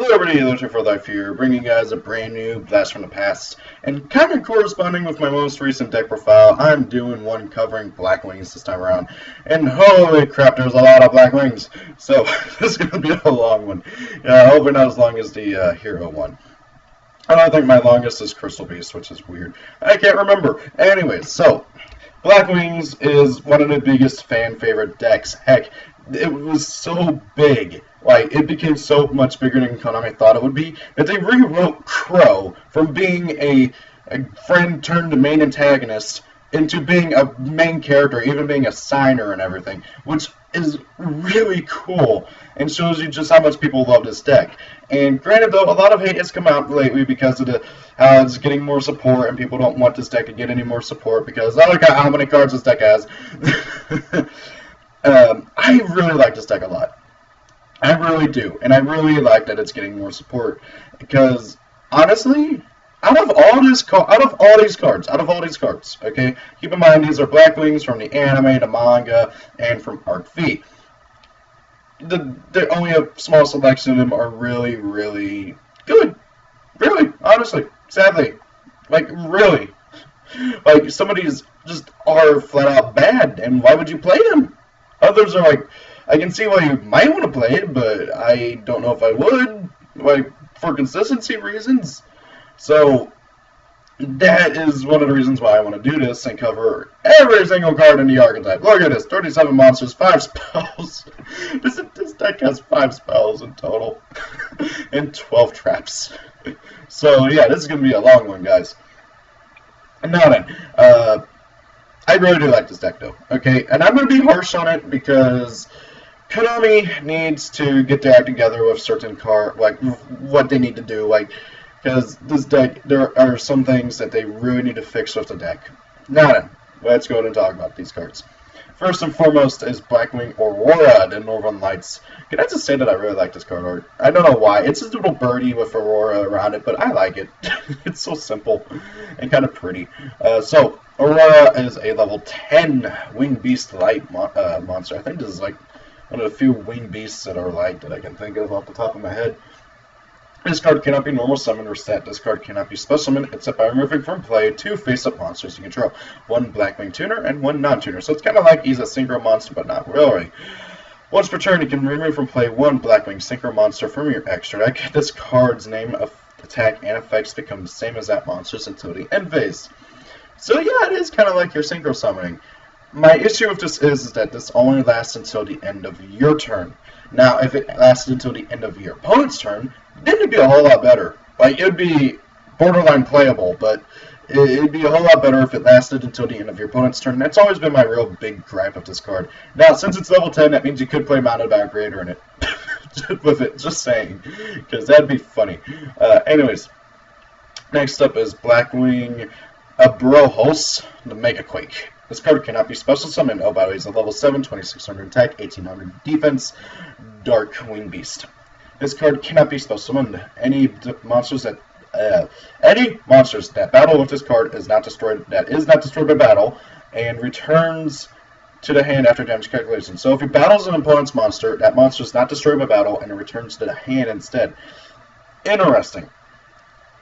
Hello everybody, Illusion for Life here, bringing you guys a brand new blast from the past, and kind of corresponding with my most recent deck profile, I'm doing one covering Blackwings this time around, and holy crap, there's a lot of Blackwings, so this is going to be a long one. Hopefully not as long as the Hero one. I don't think my longest is Crystal Beast, which is weird. I can't remember. Anyways, so, Blackwings is one of the biggest fan favorite decks. Heck, it was so big, like, it became so much bigger than Konami thought it would be, that they rewrote Crow from being a friend turned main antagonist into being a main character, even being a signer and everything, which is really cool and shows you just how much people love this deck. And granted, though, a lot of hate has come out lately because of how it's getting more support, and people don't want this deck to get any more support because, oh, look at how many cards this deck has. I really like this deck a lot. I really do, and I really like that it's getting more support because, honestly, out of all these cards, okay, keep in mind these are Blackwings from the anime, the manga, and from Arc V. Only a small selection of them are really, really good. Really, honestly, sadly, like really, like some of these just are flat out bad, and why would you play them? Others are like, I can see why you might want to play it, but I don't know if I would, like, for consistency reasons. So, that is one of the reasons why I want to do this and cover every single card in the archetype. Look at this, 37 monsters, 5 spells. This deck has 5 spells in total, and 12 traps. So, yeah, this is going to be a long one, guys. And now then, I really do like this deck, though, okay? And I'm going to be harsh on it because Konami needs to get their act together with certain like, what they need to do, like, because this deck, there are some things that they really need to fix with the deck. Now then, let's go ahead and talk about these cards. First and foremost is Blackwing Aurora, the Northern Lights. Can I just say that I really like this card art? I don't know why. It's this little birdie with Aurora around it, but I like it. It's so simple and kind of pretty. So, Aurora is a level 10 Wing Beast Light monster. I think this is like one of the few Wing Beasts that are light that I can think of off the top of my head. This card cannot be normal summon or set. This card cannot be special summon except by removing from play 2 face-up monsters you control. 1 Blackwing tuner and 1 non-tuner. So it's kind of like he's a synchro monster, but not really. Once per turn, you can remove from play 1 Blackwing synchro monster from your extra deck. This card's name, attack, and effects become the same as that monster's until the end phase. So yeah, it is kind of like your synchro summoning. My issue with this is that this only lasts until the end of your turn. Now, if it lasted until the end of your opponent's turn, then it'd be a whole lot better. Like, it'd be borderline playable, but it'd be a whole lot better if it lasted until the end of your opponent's turn. That's always been my real big gripe of this card. Now, since it's level 10, that means you could play Mounted Battle Creator in it. With it, just saying. Because that'd be funny. Anyways, next up is Blackwing Abrojos, the Mega Quake. This card cannot be special summoned. Oh, by the way, it's a level 7, 2600 attack, 1800 defense, Dark Wing Beast. This card cannot be special summoned. Any monsters that battle with this card is not destroyed by battle, and returns to the hand after damage calculation. So if he battles an opponent's monster, that monster is not destroyed by battle, and it returns to the hand instead. Interesting.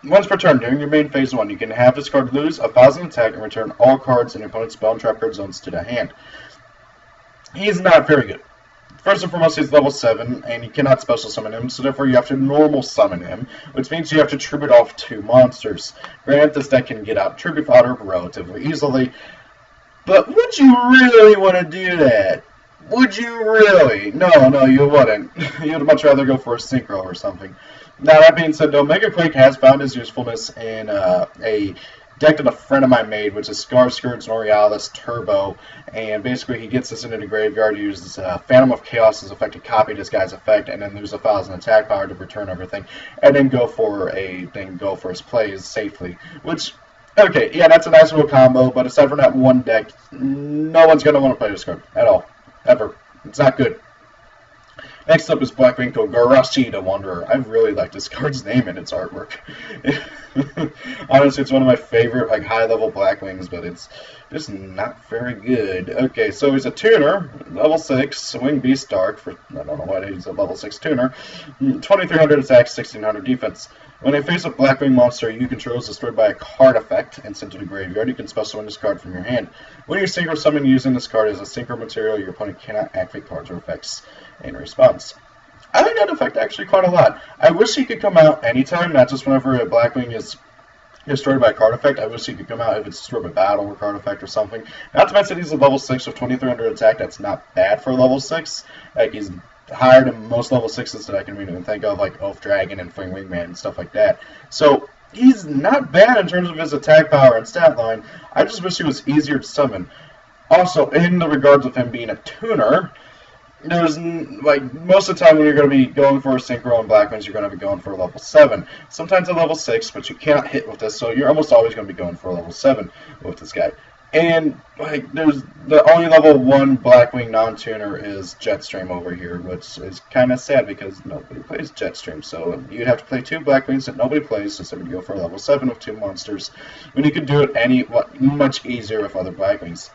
Once per turn, during your main phase 1, you can have this card lose 1000 attack and return all cards in your opponent's spell and trap card zones to the hand. He's not very good. First and foremost, he's level 7, and you cannot special summon him, so therefore you have to normal summon him, which means you have to tribute off 2 monsters. Granted, this deck can get out tribute fodder relatively easily, but would you really want to do that? Would you really? No, you wouldn't. You'd much rather go for a synchro or something. Now, that being said, though, Mega Quake has found his usefulness in a deck that a friend of mine made, which is Scarskirts Norealis Turbo, and basically he gets this into the graveyard, uses Phantom of Chaos as effect to copy this guy's effect, and then lose 1000 attack power to return everything, and then go for his plays safely, which, okay, yeah, that's a nice little combo, but aside from that one deck, no one's going to want to play this card at all, ever. It's not good. Next up is Blackwing Garashi the Wanderer. I really like this card's name and its artwork. Honestly, it's one of my favorite like high-level Blackwings, but it's just not very good. Okay, so he's a tuner, level 6, Wing Beast Dark, for I don't know why he's a level 6 tuner, 2300 attack, 1600 defense. When a face-up Blackwing monster you control is destroyed by a card effect and sent to the graveyard, you can special summon this card from your hand. When you synchro summon using this card as a synchro material, your opponent cannot activate cards or effects in response. I like that effect actually quite a lot. I wish he could come out anytime, not just whenever a Blackwing is destroyed by a card effect. I wish he could come out if it's destroyed by battle or card effect or something. Not to mention he's a level 6 with 2300 attack. That's not bad for a level 6. Like, he's higher than most level 6s that I can even think of, like Oath Dragon and Fling Wingman and stuff like that. So he's not bad in terms of his attack power and stat line. I just wish he was easier to summon. Also, in the regards of him being a tuner, there's, like, most of the time when you're going to be going for a synchro on Blackwings, you're going to be going for a level 7. Sometimes a level 6, but you cannot hit with this, so you're almost always going to be going for a level 7 with this guy. And, like, there's the only level 1 Blackwing non-tuner is Jetstream over here, which is kind of sad because nobody plays Jetstream. So you'd have to play 2 Blackwings that nobody plays, so somebody go for a level 7 with 2 monsters, when you could do it much easier with other Blackwings.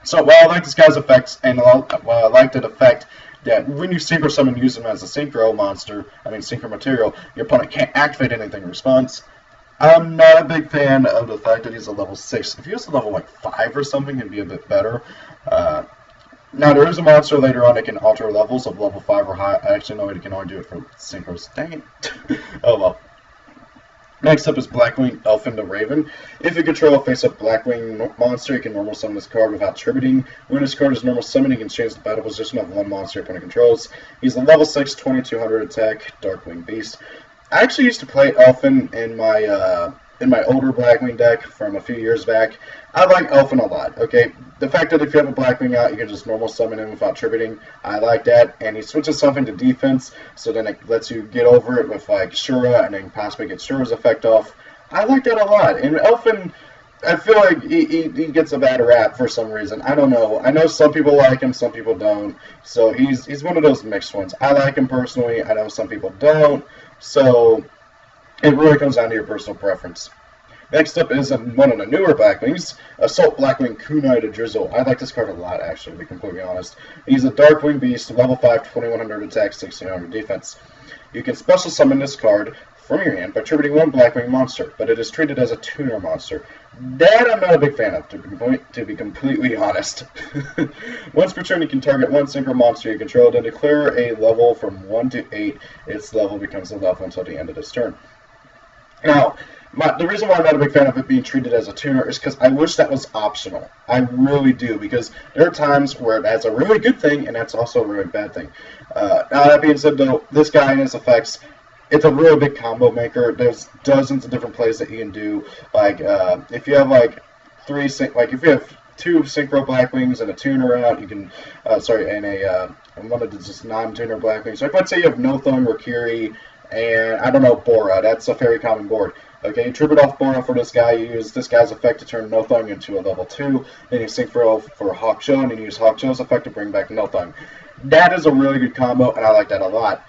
So while I like this guy's effects, and while I like the effect that when you synchro summon, use him as a synchro monster, synchro material, your opponent can't activate anything in response, I'm not a big fan of the fact that he's a level 6. If he was a level like 5 or something, it'd be a bit better. Now, there is a monster later on that can alter levels of level 5 or high. I actually know it can only do it for synchros. Dang it. Oh well. Next up is Blackwing Elfin the Raven. If you control a face-up Blackwing monster, you can normal summon this card without tributing. When this card is normal summoned, you can change the battle position of one monster your opponent controls. He's a level 6, 2200 attack, Darkwing Beast. I actually used to play Elfin in my older Blackwing deck from a few years back. I like Elfin a lot, okay? The fact that if you have a Blackwing out, you can just normal summon him without tributing, I like that. And he switches something to defense, so then it lets you get over it with, like, Shura, and then possibly get Shura's effect off. I like that a lot. And Elfin, I feel like he gets a bad rap for some reason. I don't know. I know some people like him, some people don't. So he's one of those mixed ones. I like him personally. I know some people don't. So it really comes down to your personal preference. Next up is one of the newer Blackwings, Assault Blackwing Kunai the Drizzle. I like this card a lot, actually, to be completely honest. He's a Darkwing Beast, level 5, 2100 attack, 1600 defense. You can special summon this card from your hand by tributing one Blackwing monster, but it is treated as a tuner monster. That I'm not a big fan of, to be completely honest. Once per turn, you can target one synchro monster you control, then declare a level from 1 to 8. Its level becomes a level until the end of this turn. Now, the reason why I'm not a big fan of it being treated as a tuner is because I wish that was optional. I really do, because there are times where that's a really good thing, and that's also a really bad thing. Now, that being said, though, this guy and his effects, it's a really big combo maker. There's dozens of different plays that you can do. Like, if you have, like, if you have 2 synchro Blackwings and a tuner out, you can, and one of the just non-tuner Blackwings. So if let's say you have Nothung, Rikiri, and, I don't know, Bora. That's a very common board. Okay, you tribute off Bora for this guy. You use this guy's effect to turn Nothung into a level 2. Then you synchro for Hawkcho, and then you use Hawkcho's effect to bring back Nothung. That is a really good combo, and I like that a lot.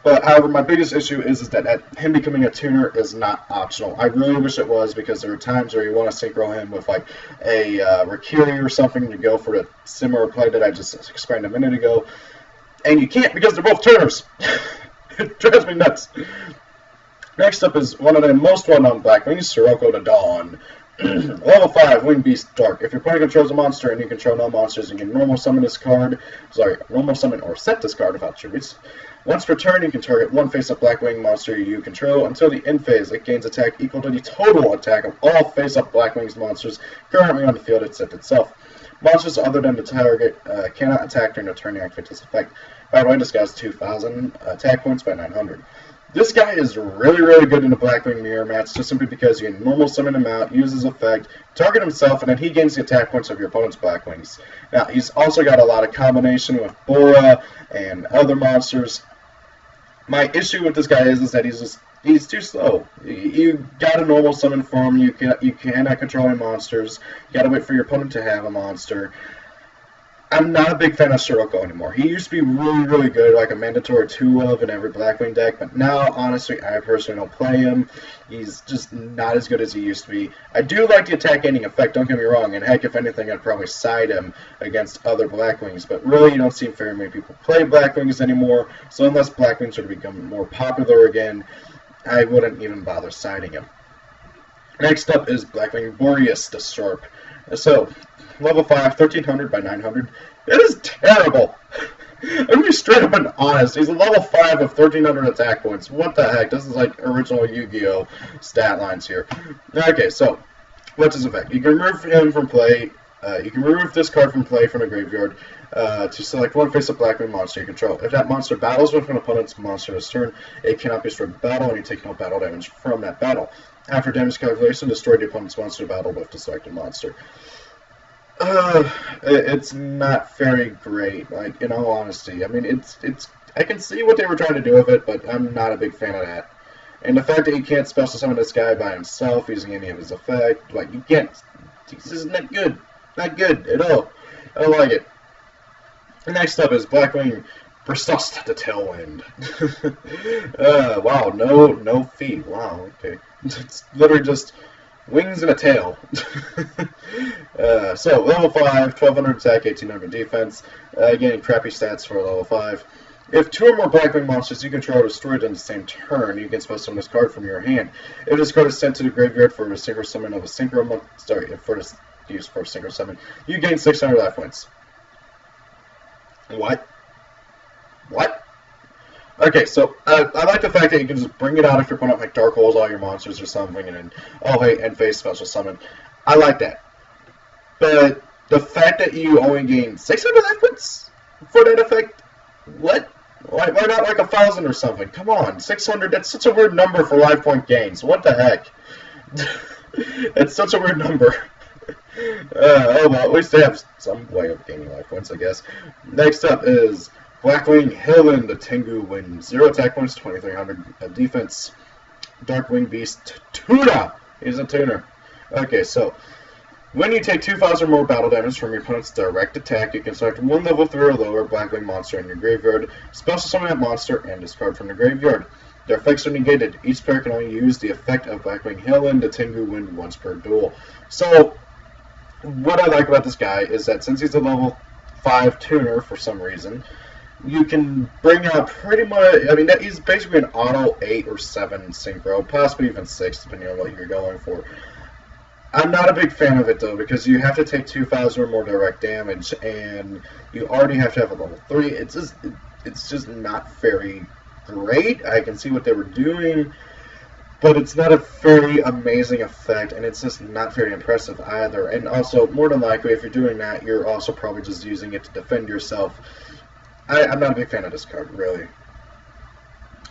But, however, my biggest issue is that him becoming a tuner is not optional. I really wish it was, because there are times where you want to synchro him with, like, a Rikiri or something to go for the similar play that I just explained a minute ago. And you can't, because they're both tuners. It drives me nuts. Next up is one of the most well-known Blackwings, Sirocco the Dawn. Level 5, Wing Beast Dark. If your opponent controls a monster and you control no monsters, you can normal summon or set this card without tributes. Once per turn, you can target one face-up Blackwing monster you control until the end phase. It gains attack equal to the total attack of all face-up Blackwings monsters currently on the field except itself. Monsters other than the target cannot attack during the turn you activate this effect. By the way, this guy's 2,000 attack points by 900. This guy is really, really good in the Blackwing mirror match, just simply because you can normal summon him out, use his effect, target himself, and then he gains the attack points of your opponent's Blackwings. Now, he's also got a lot of combination with Bora and other monsters. My issue with this guy is that he's too slow. You gotta normal summon for him. You cannot control any monsters. You gotta wait for your opponent to have a monster. I'm not a big fan of Sirocco anymore. He used to be really, really good, like a mandatory 2 of in every Blackwing deck, but now, honestly, I personally don't play him. He's just not as good as he used to be. I do like the attack ending effect, don't get me wrong, and heck, if anything, I'd probably side him against other Blackwings, but really, you don't see very many people play Blackwings anymore, so unless Blackwings are to become more popular again, I wouldn't even bother siding him. Next up is Blackwing Boreas, the Sharp. So, level 5, 1300 by 900. It is terrible. I'm going to be straight up and honest. He's a level 5 of 1300 attack points. What the heck? This is like original Yu-Gi-Oh! Stat lines here. Okay, so, what's his effect? You can remove him from play. You can remove this card from play from a graveyard to select one face-up Blackwing monster you control. If that monster battles with an opponent's monster this turn, it cannot be destroyed in battle, and you take no battle damage from that battle. After damage calculation, destroy the opponent's monster battle with the selected monster. It's not very great, like, in all honesty. I mean, I can see what they were trying to do with it, but I'm not a big fan of that. And the fact that you can't special summon this guy by himself using any of his effect, like, you can't, this is not good. Not good at all. I don't like it. Next up is Blackwing Bristos the Tailwind. Wow, no feet. Wow, okay. It's literally just wings and a tail. So, level 5, 1200 attack, 1800 defense. Again, crappy stats for level 5. If 2 or more Blackwing monsters you control are destroyed in the same turn, you can special summon this card from your hand. If this card is sent to the graveyard for a synchro summon of a synchro use for a synchro summon, you gain 600 life points. What? What? Okay, so I like the fact that you can just bring it out if you're putting up like Dark Holes all your monsters or something, and then end phase special summon. I like that. But the fact that you only gain 600 life points for that effect, what? Why not like 1,000 or something? Come on, 600. That's such a weird number for life point gains. What the heck? It's such a weird number. Oh well, at least they have some way of gaining life points, I guess. Next up is Blackwing Helen, the Tengu Wind. 0 attack points, 2300 defense. Darkwing Beast Tuna. He's a tuner. Okay, so when you take 2,000 or more battle damage from your opponent's direct attack, you can select one level 3 or lower Blackwing monster in your graveyard, special summon that monster, and discard from the graveyard. Their effects are negated. Each player can only use the effect of Blackwing Helen, the Tengu Wind, once per duel. So, what I like about this guy is that since he's a level 5 tuner for some reason, you can bring out pretty much, I mean, he's basically an auto 8 or 7 synchro, possibly even 6, depending on what you're going for. I'm not a big fan of it, though, because you have to take 2,000 or more direct damage, and you already have to have a level 3. It's just not very great. I can see what they were doing, but it's not a very amazing effect, and it's just not very impressive either. And also, more than likely, if you're doing that, you're also probably just using it to defend yourself. I'm not a big fan of this card, really.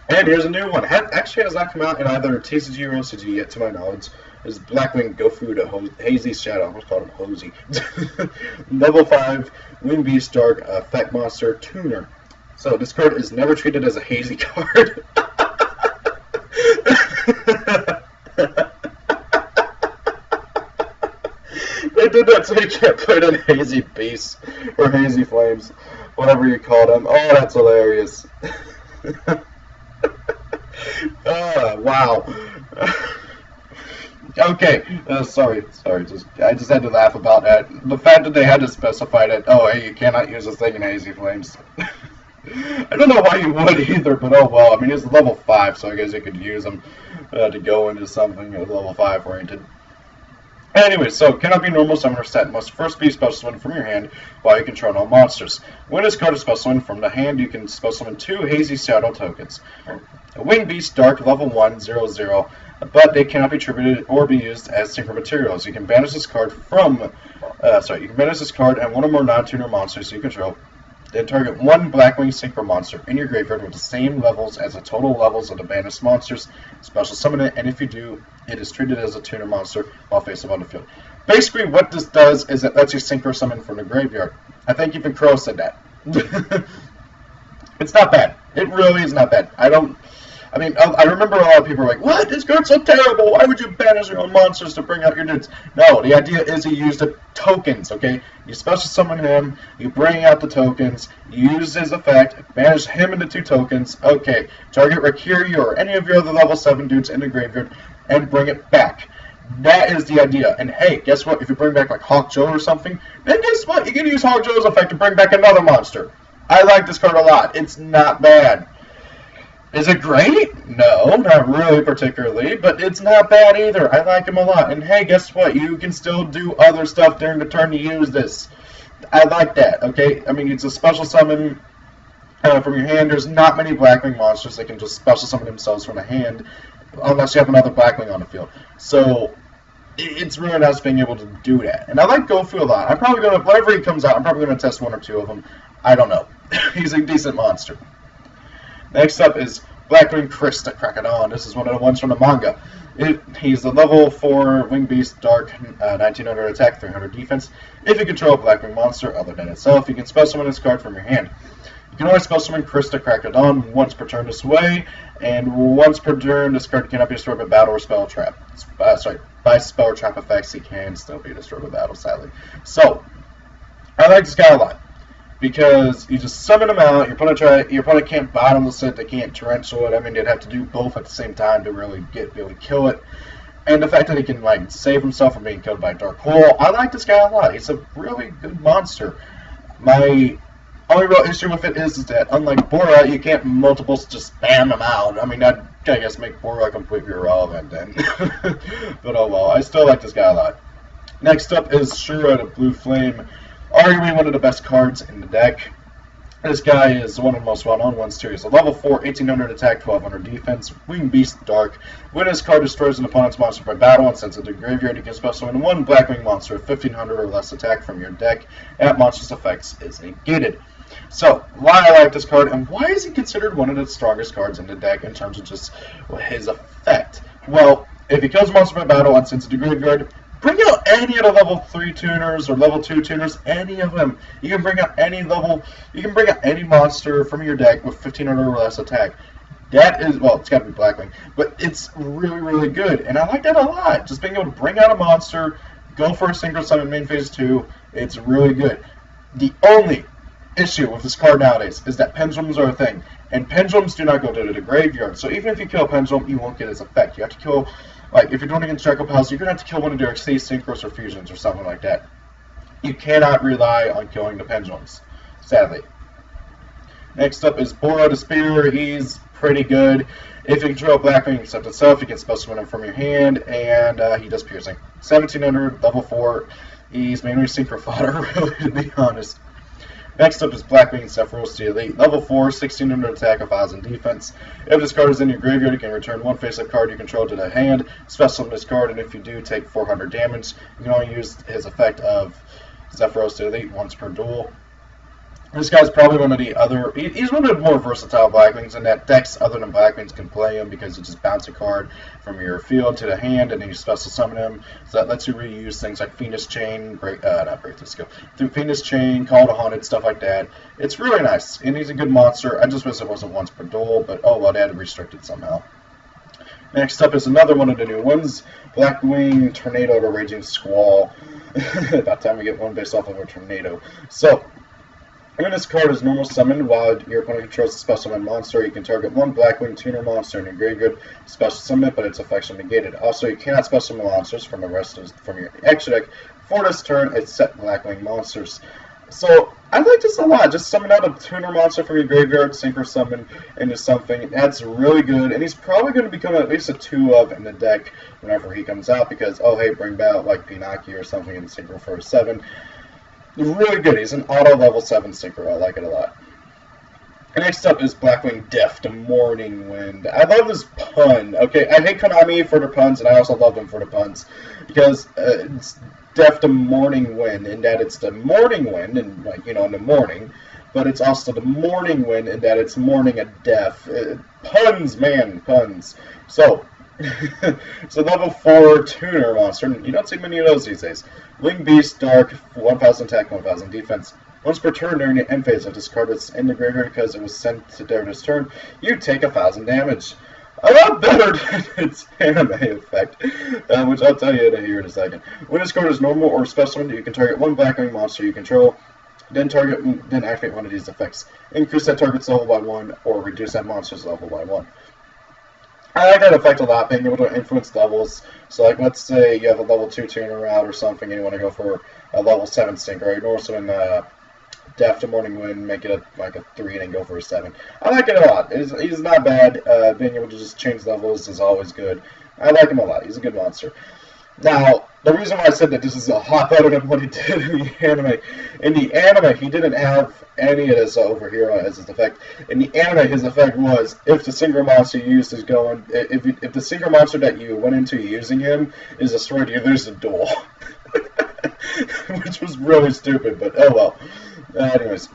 And here's a new one. Actually has not come out in either TCG or OCG yet, to my knowledge. Is Blackwing Gofu, the Hazy Shadow. I almost called him Hosey. Level 5, Wing Beast Dark, Effect Monster, Tuner. So this card is never treated as a hazy card. They did that so you can't put in Hazy Beasts or Hazy Flames, whatever you call them. Oh, that's hilarious. Wow. Okay, sorry, I just had to laugh about that. The fact that they had to specify that, oh, hey, you cannot use this thing in Hazy Flames. I don't know why you would either, but oh well. I mean, it's level 5, so I guess you could use them to go into something level 5 oriented. Anyway, so cannot be normal summoner set. Must first be special summoned from your hand while you control all monsters. When this card is special summoned from the hand, you can special summon 2 Hazy Shadow tokens. A Wing Beast Dark level 1, 0/0, but they cannot be attributed or be used as synchro materials. You can banish this card from, you can banish this card and one or more non-tuner monsters you control. Then target one Blackwing Synchro monster in your graveyard with the same levels as the total levels of the banished monsters. Special summon it, and if you do, it is treated as a tuner monster while face up on the field. Basically, what this does is it lets you synchro summon from the graveyard. I think even Crow said that. It's not bad. It really is not bad. I I mean, I remember a lot of people were like, what? This card's so terrible. Why would you banish your own monsters to bring out your dudes? No, the idea is you use the tokens, okay? You special summon him, you bring out the tokens, you use his effect, banish him into 2 tokens, okay. Target Rakiri or any of your other level 7 dudes in the graveyard, and bring it back. That is the idea. And hey, guess what? If you bring back like Hawk Joe or something, then guess what? You can use Hawk Joe's effect to bring back another monster. I like this card a lot. It's not bad. Is it great? No, not really particularly, but it's not bad either. I like him a lot. And hey, guess what? You can still do other stuff during the turn to use this. I like that, okay? I mean, it's a special summon from your hand. There's not many Blackwing monsters that can just special summon themselves from the hand unless you have another Blackwing on the field. So it's really nice being able to do that. And I like Gofu a lot. I'm probably going to, whenever he comes out, I'm probably going to test 1 or 2 of them. I don't know. He's a decent monster. Next up is Blackwing Krista Crocodon. This is one of the ones from the manga. He's a level 4 Wing Beast, Dark, 1900 attack, 300 defense. If you control a Blackwing monster other than itself, you can special summon this card from your hand. You can always special summon Krista Crocodon once per turn this way, and once per turn this card cannot be destroyed by battle or spell trap. By spell or trap effects, he can still be destroyed by battle, sadly. So, I like this guy a lot. Because you just summon them out, your opponent can't bottomless it, they can't torrential it. I mean, they'd have to do both at the same time to really be able to kill it. And the fact that he can like save himself from being killed by a dark hole, I like this guy a lot. He's a really good monster. My only real issue with it is that unlike Bora, you can't multiples just spam them out. I mean, that I guess make Bora completely irrelevant then. But oh well, I still like this guy a lot. Next up is Shura the Blue Flame. Arguably one of the best cards in the deck. This guy is one of the most well-known ones too. He's a level 4, 1800 attack, 1200 defense, Wing Beast Dark. When this card destroys an opponent's monster by battle and sends it to the graveyard, you can special summon 1 Blackwing monster of 1500 or less attack from your deck. That monster's effects is negated. So, why I like this card, and why is he considered one of the strongest cards in the deck in terms of just his effect? Well, if he kills a monster by battle and sends it to the graveyard, bring out any of the level 3 tuners or level 2 tuners, any of them. You can bring out any monster from your deck with 1500 or less attack. That is, well, it's got to be Blackwing, but it's really, really good, and I like that a lot. Just being able to bring out a monster, go for a synchro summon main phase 2, it's really good. The only issue with this card nowadays is that pendulums are a thing, and pendulums do not go to the graveyard, so even if you kill a pendulum, you won't get its effect. You have to kill, like, if you're doing it against Draco Pals, you're going to have to kill one of their Xyz Synchros or Fusions or something like that. You cannot rely on killing the pendulums, sadly. Next up is Bora the Spear. He's pretty good. If you control Blackwing except itself, you can special summon him from your hand, and he does piercing. 1700, level 4. He's mainly synchro fodder, really, to be honest. Next up is Blackwing Zephyros the Elite. Level 4, 1600 attack, 1000 defense. If this card is in your graveyard, you can return 1 face-up card you control to the hand. Special summon this card, and if you do, take 400 damage. You can only use his effect of Zephyros the Elite once per duel. This guy's probably one of the other... He's one of the more versatile Blackwings, and that decks other than Blackwings can play him because you just bounce a card from your field to the hand, and then you special summon him. So that lets you reuse things like Phoenix Chain, through Phoenix Chain, Call to Haunted, stuff like that. It's really nice, and he's a good monster. I just wish it wasn't once per duel, but oh well, they had to restrict it somehow. Next up is another one of the new ones, Blackwing Tornado the Raging Squall. About time we get one based off of a tornado. So, when this card is normal summoned while your opponent controls a special summon monster, you can target 1 Blackwing tuner monster in your graveyard, special summon it, but its effects are negated. Also, you cannot special summon monsters from your extra deck for this turn except Blackwing monsters. So, I like this a lot. Just summon out a tuner monster from your graveyard, synchro summon into something. That's really good, and he's probably going to become at least a 2-of in the deck whenever he comes out because, oh hey, bring back like Pinocchio or something and synchro for a 7. Really good. He's an auto level 7 synchro. I like it a lot. Next up is Blackwing Death to Morning Wind. I love this pun. Okay, I hate Konami for their puns, and I also love them for the puns because it's Death to Morning Wind, in that it's the morning wind, and like in the morning, but it's also the morning wind, in that it's morning of death. Puns, man, puns. So. It's a level 4 tuner monster. You don't see many of those these days. Wing Beast Dark, 1000 attack, 1000 defense. Once per turn during the end phase of this card is in the graveyard because it was sent to during this turn, you take 1000 damage. a lot better than its anime effect, which I'll tell you here in a second. When this card is normal or special, you can target one Blackwing monster you control, then activate one of these effects. Increase that target's level by 1, or reduce that monster's level by 1. I like that effect a lot, being able to influence levels. So, like, let's say you have a level 2 tuner out or something, and you want to go for a level 7 Synchro. Ignore some Death to Morning Wind, make it like a 3, and then go for a 7. I like it a lot. He's not bad. Being able to just change levels is always good. I like him a lot. He's a good monster. Now, the reason why I said that this is a lot better than what he did in the anime, he didn't have any of this over here as his effect. In the anime, his effect was, if the synchro monster you used is going, if the synchro monster that you went into using him is destroyed, you lose the duel. Which was really stupid, but oh well. Anyways,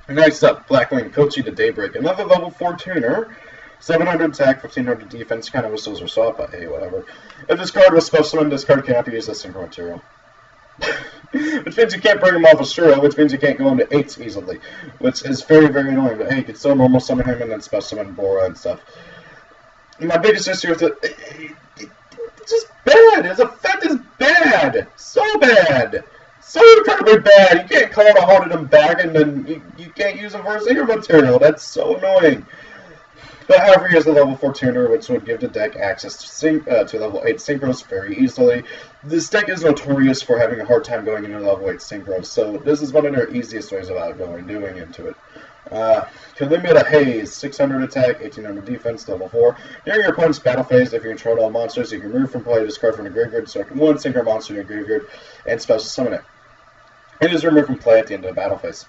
next up, Blackwing Kochi to Daybreak, another level 4 tuner. 700 attack, 1500 defense, kind of wish those were swapped, but hey, whatever. If this card was special summon, this card cannot be used as synchro material. Which means you can't bring him off of Shura, which means you can't go into 8s easily. Which is very, very annoying, but hey, you can still normal summon him and then special summon Bora and stuff. And my biggest issue with it, it's just bad. His effect is bad. So bad. So incredibly bad. You can't call a hold of them back and then you can't use him for a synchro material. That's so annoying. But however, he has a level 4 tuner, which would give the deck access to level 8 synchros very easily. This deck is notorious for having a hard time going into level 8 synchros, so this is one of their easiest ways about doing into it. Kalimita Haze, 600 attack, 1800 defense, level 4. During your opponent's battle phase, if you control all monsters, you can remove from play this card from the graveyard, select one synchro monster in your graveyard, and special summon it. It is removed from play at the end of the battle phase.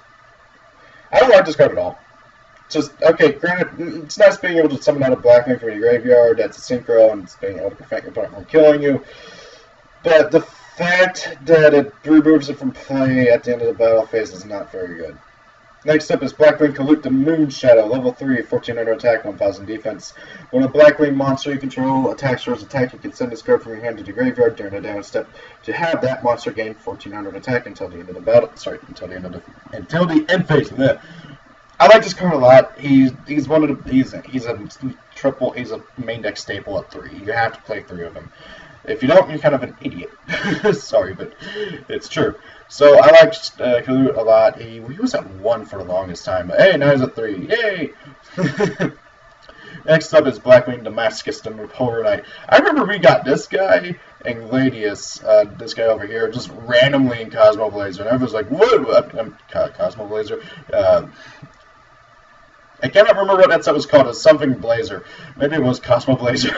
I don't like this card at all. Just, okay, granted, it's nice being able to summon out a Blackwing from your graveyard, that's a synchro, and it's being able to prevent your opponent from killing you. But the fact that it removes it from play at the end of the battle phase is not very good. Next up is Blackwing Kalut the Moonshadow, level 3, 1400 attack, 1000 defense. When a Blackwing monster you control attacks or is attacked, you can send this card from your hand to the graveyard during the damage step to have that monster gain 1400 attack until the end of the battle. Sorry, until the end phase. Bleh. I like this card a lot. He's one of the he's a main deck staple at 3. You have to play 3 of them. If you don't, you're kind of an idiot. Sorry, but it's true. So I like Kalut a lot. He was at 1 for the longest time, but hey, now he's at 3. Yay! Next up is Blackwing Damascus the Polar Knight. I remember we got this guy and Gladius, this guy over here, just randomly in Cosmo Blazer, and everyone's like, "What? Cosmo Blazer." I cannot remember what that set was called. It's something Blazer. Maybe it was Cosmo Blazer.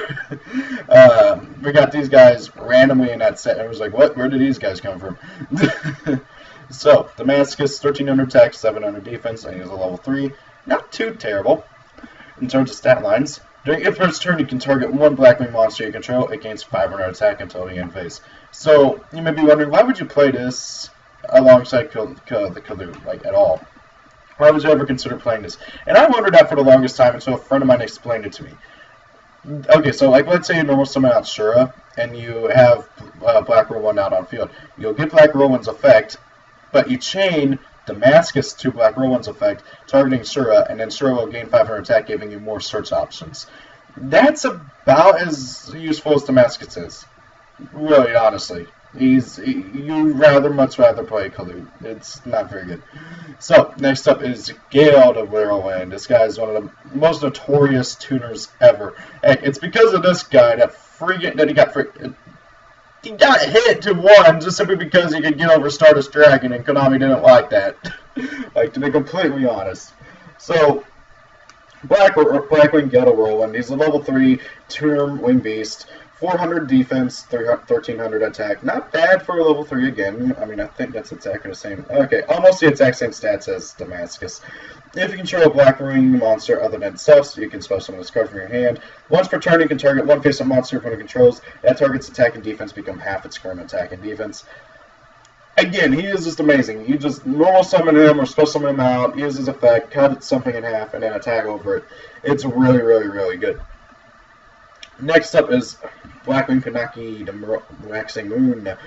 We got these guys randomly in that set, and it was like, what? Where did these guys come from? So, Damascus, 1300 attack, 700 defense, and he has a level 3. Not too terrible in terms of stat lines. During its first turn, you can target one Blackwing monster you control. It gains 500 attack until the end phase. So, you may be wondering, why would you play this alongside the Kalut, like, at all? Why would you ever consider playing this? And I wondered that for the longest time until a friend of mine explained it to me. Okay, so like let's say you normal summon out Shura, and you have Black Rowan out on field. You'll get Black Rowan's effect, but you chain Damascus to Black Rowan's effect, targeting Shura, and then Shura will gain 500 attack, giving you more search options. That's about as useful as Damascus is. Really, honestly. You'd much rather play Kalut. It's not very good. So, next up is Gale the Whirlwind. This guy is one of the most notorious tuners ever. Heck, it's because of this guy that he got hit to 1 just simply because he could get over Stardust Dragon, and Konami didn't like that. Like, to be completely honest. So, Blackwing Gale the Whirlwind. He's a level 3 tuner wing beast. 400 defense, 1300 attack. Not bad for a level 3 again. I mean, I think that's exactly the same. Okay, almost the exact same stats as Damascus. If you control a Blackwing monster other than stuffs, you can special summon this card from your hand. Once per turn, you can target one face-up monster your opponent controls. That target's attack and defense become half its current attack and defense. Again, he is just amazing. You just normal summon him or special summon him out, use his effect, cut something in half, and then attack over it. It's really, really, really good. Next up is Blackwing Kanaki, the Waxing Moon.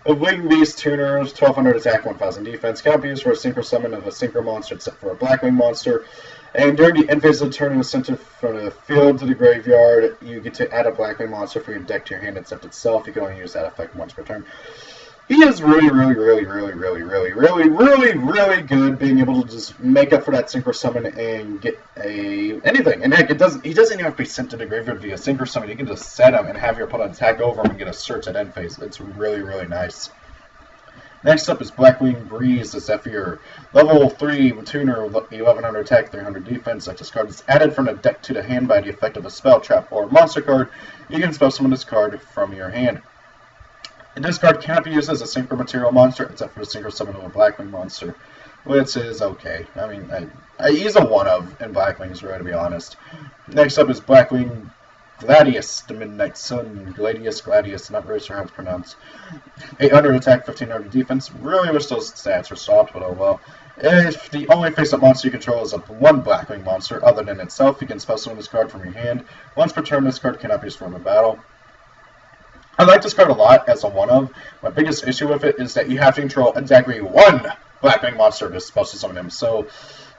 A Wing Beast tuners, 1200 attack, 1000 defense. Cannot be used for a synchro summon of a synchro monster except for a Blackwing monster. And during the end phase of the turn in the center from the field to the graveyard, you get to add a Blackwing monster from your deck to your hand except itself. You can only use that effect once per turn. He is really good being able to just make up for that Synchro Summon and get anything. And heck, he doesn't even have to be sent to the graveyard via Synchro Summon. You can just set him and have your opponent attack over him and get a search at end phase. It's really nice. Next up is Blackwing Breeze, the Zephyr. Level 3 tuner, 1100 attack, 300 defense. Such as card is added from the deck to the hand by the effect of a spell, trap, or monster card. You can spell summon this card from your hand. And this card cannot be used as a Synchro Material monster, except for the Synchro Summon of a Blackwing monster, which is okay. I mean, he's a one-of in Blackwings, really, to be honest. Next up is Blackwing Gladius, the Midnight Sun. Gladius, not really sure how to pronounce. 800 attack, 1500 defense. Really wish those stats were swapped, but oh well. If the only face-up monster you control is one Blackwing monster other than itself, you can spell summon this card from your hand. Once per turn, this card cannot be used for a battle. I like this card a lot as a one-of. My biggest issue with it is that you have to control exactly one Blackwing monster to spell summon him. So,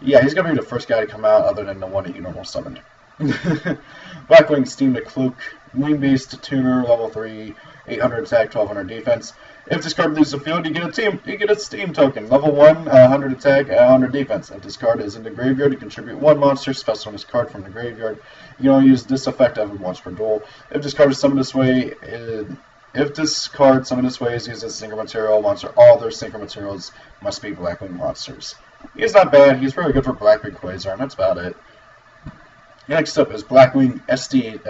yeah, he's going to be the first guy to come out other than the one that you normally summoned. Blackwing Steam the Cloak, Wing Beast, Tuner, level 3, 800 attack, 1200 defense. If this card leaves the field, you get a Steam token. Level 1, 100 attack, 100 defense. If this card is in the graveyard, you contribute one monster, spell summon this card from the graveyard. You can only use this effect every once per duel. If this card is summoned this way, is used as a Synchro Material monster, all their Synchro Materials must be Blackwing monsters. He's not bad. He's really good for Blackwing Quasar, and that's about it. Next up is Blackwing Etestian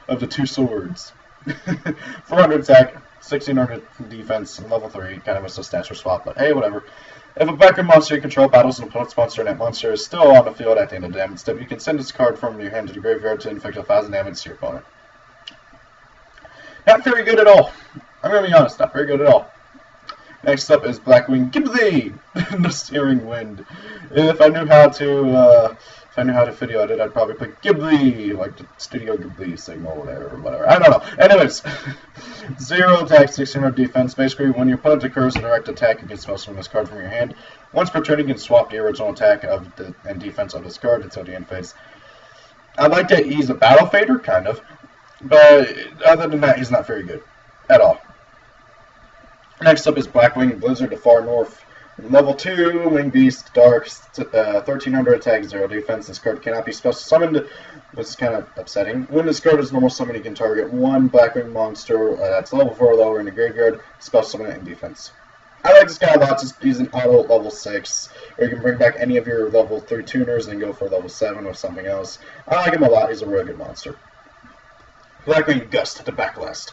of the Two Swords. 400 attack, 1600 defense, and level 3. Kind of a substantial swap, but hey, whatever. If a Blackwing monster you control battles an opponent's monster and that monster is still on the field at the end of the damage step, you can send this card from your hand to the graveyard to inflict 1,000 damage to your opponent. Not very good at all. I'm going to be honest, not very good at all. Next up is Blackwing Ghibli, the Steering Wind. If I knew how to video edit, I'd probably put Ghibli, like the Studio Ghibli signal, whatever. I don't know. Anyways, 0 attack, 1600 defense. Basically, when your opponent occurs a direct attack, you can spell summon this card from your hand. Once per turn, you can swap the original attack and defense of this card until the end phase. I like that he's a battle fader, kind of, but other than that, he's not very good at all. Next up is Blackwing Blizzard, the Far North. Level 2, Wing Beast, Dark, 1300 attack, 0 defense. This card cannot be special summoned, which is kind of upsetting. When this card is normal summoned, you can target one Blackwing monster that's level 4 or lower in the graveyard, special summon it in defense. I like this guy a lot. He's an auto level 6, or you can bring back any of your level 3 tuners and go for level 7 or something else. I like him a lot. He's a really good monster. Blackwing Gust, the Backlast.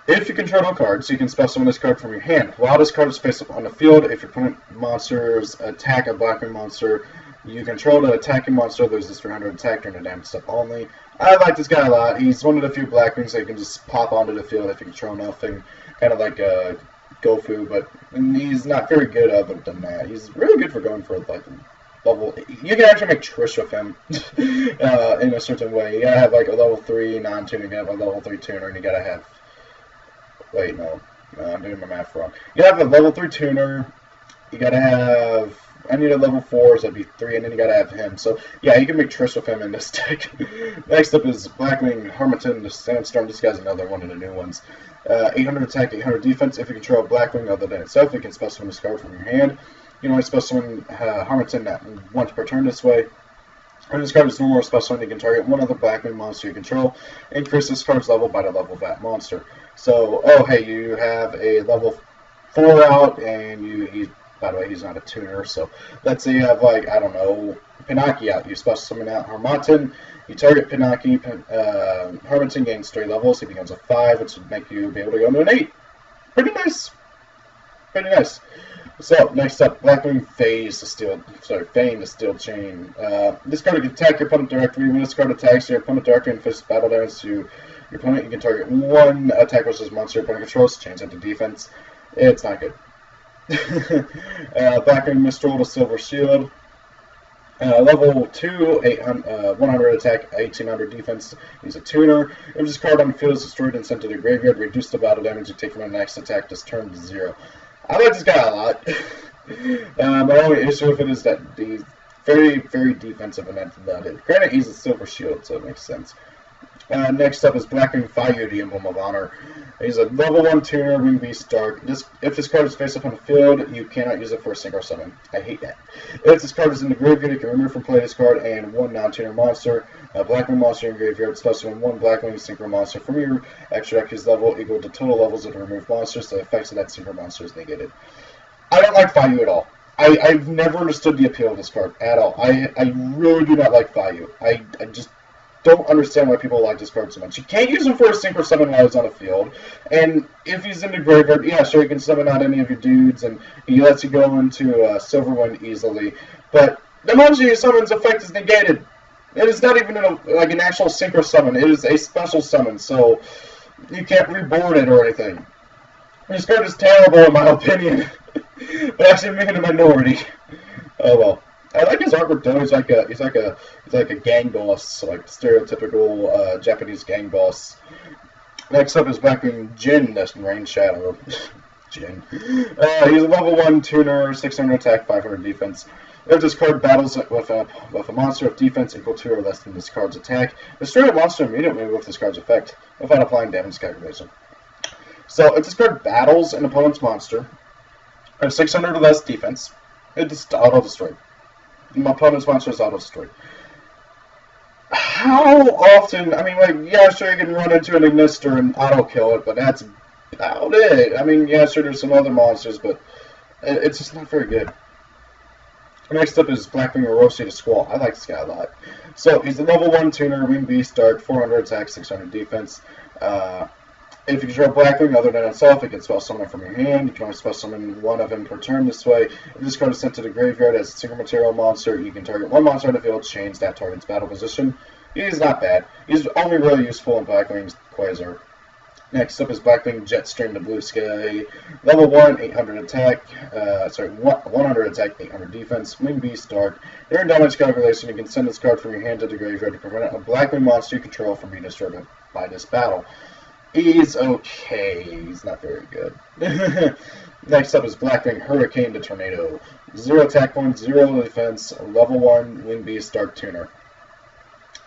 If you control all cards, you can spell summon this card from your hand. While this card is face up on the field, if your opponent monsters attack a Blackwing monster you control, the attacking monster loses 300 attack during the damage step only. I like this guy a lot. He's one of the few Blackwings that you can just pop onto the field if you control nothing. Kind of like Gofu, but he's not very good other than that. He's really good for going for like level. You can actually make Trish with him in a certain way. You gotta have like a level 3 non-tuner, you gotta have a level 3 tuner, and you gotta have. Wait, no, I'm doing my math wrong. You have a level 3 tuner, you gotta have, I need a level 4, so that'd be 3, and then you gotta have him. So, yeah, you can make Trish with him in this deck. Next up is Blackwing Harmattan, the Sandstorm. This guy's another one of the new ones. 800 attack, 800 defense. If you control a Blackwing other than itself, you can spell summon this card from your hand. You can only spell summon Harmattan at once per turn this way. When this card is normal or special, you can target one other Blackwing monster you control. Increase this card's level by the level of that monster. So, oh hey, you have a level 4 out, and by the way, he's not a tuner, so let's say you have, like, I don't know, Pinocchio out. You special summon out Harmattan, you target Pinocchio, Harmattan gains 3 levels, he becomes a 5, which would make you be able to go into an 8. Pretty nice. Pretty nice. So, next up, Blackwing Fane, the Steel Chain. This card can attack your opponent directly. When this card attacks your opponent directly and inflicts battle damage to your opponent, you can target one attack versus monster your opponent controls, change that to defense. It's not good. Blackwing Mistral, the Silver Shield. Level 2, 100 attack, 1800 defense. He's a tuner. If this card on the field is destroyed and sent to the graveyard, reduce the battle damage you take from the next attack this turn to 0. I like this guy a lot. My only issue with it is that he's very, very defensive, and that's about it. Granted, he's a silver shield, so it makes sense. Next up is Blackwing Fayu, the Emblem of Honor. He's a level 1 tuner, Wing Beast Dark. If this card is face up on the field, you cannot use it for a synchro summon. I hate that. If this card is in the graveyard, you can remove from play this card and one non-tuner monster. Blackwing monster in graveyard, special summon one Blackwing synchro monster from your extra deck his level equal to total levels of the removed monsters. The effects of that synchro monster is negated. I don't like Fayu at all. I've never understood the appeal of this card at all. I really do not like Fayu. I just don't understand why people like this card so much. You can't use him for a synchro summon while he's on the field, and if he's in the graveyard, yeah, sure, you can summon out any of your dudes, and he lets you go into Silverwind easily, but the moment you summons effect is negated. It is not even like an actual synchro summon. It is a special summon, so you can't reborn it or anything. This card is terrible in my opinion, but actually I'm in a minority. Oh well. I like his artwork though. He's like a gang boss, like stereotypical Japanese gang boss. Next up is Blackwing Jin, that's Rain Shadow. Jin. He's a level 1 tuner, 600 attack, 500 defense. If this card battles with a monster of defense equal to or less than this card's attack, destroy a monster immediately with this card's effect, without applying damage calculation. So if this card battles an opponent's monster of 600 or less defense, it just auto-destroyed. My opponent's monster is auto-destroyed. How often, I mean, like, yeah, sure, you can run into an Ignister and auto-kill it, but that's about it. I mean, yeah, sure, there's some other monsters, but it's just not very good. Next up is Blackwing Orochi the Squall. I like this guy a lot. So, he's a level 1 tuner, Wing Beast Dark, 400 attack, 600 defense. If you control Blackwing other than itself, it can spell summon from your hand. You can only spell summon one of them per turn this way. If this card is sent to the graveyard as a single material monster, you can target one monster on the field, change that target's battle position. He's not bad. He's only really useful in Blackwing's Quasar. Next up is Blackwing Jetstream the Blue Sky. Level 1, 800 attack, 100 attack, 800 defense, Wing Beast Dark. During damage calculation, you can send this card from your hand to the graveyard to prevent a Blackwing monster you control from being destroyed by this battle. He's okay. He's not very good. Next up is Blackwing Hurricane the Tornado. 0 attack points, 0 defense, level 1 Wing Beast Dark Tuner.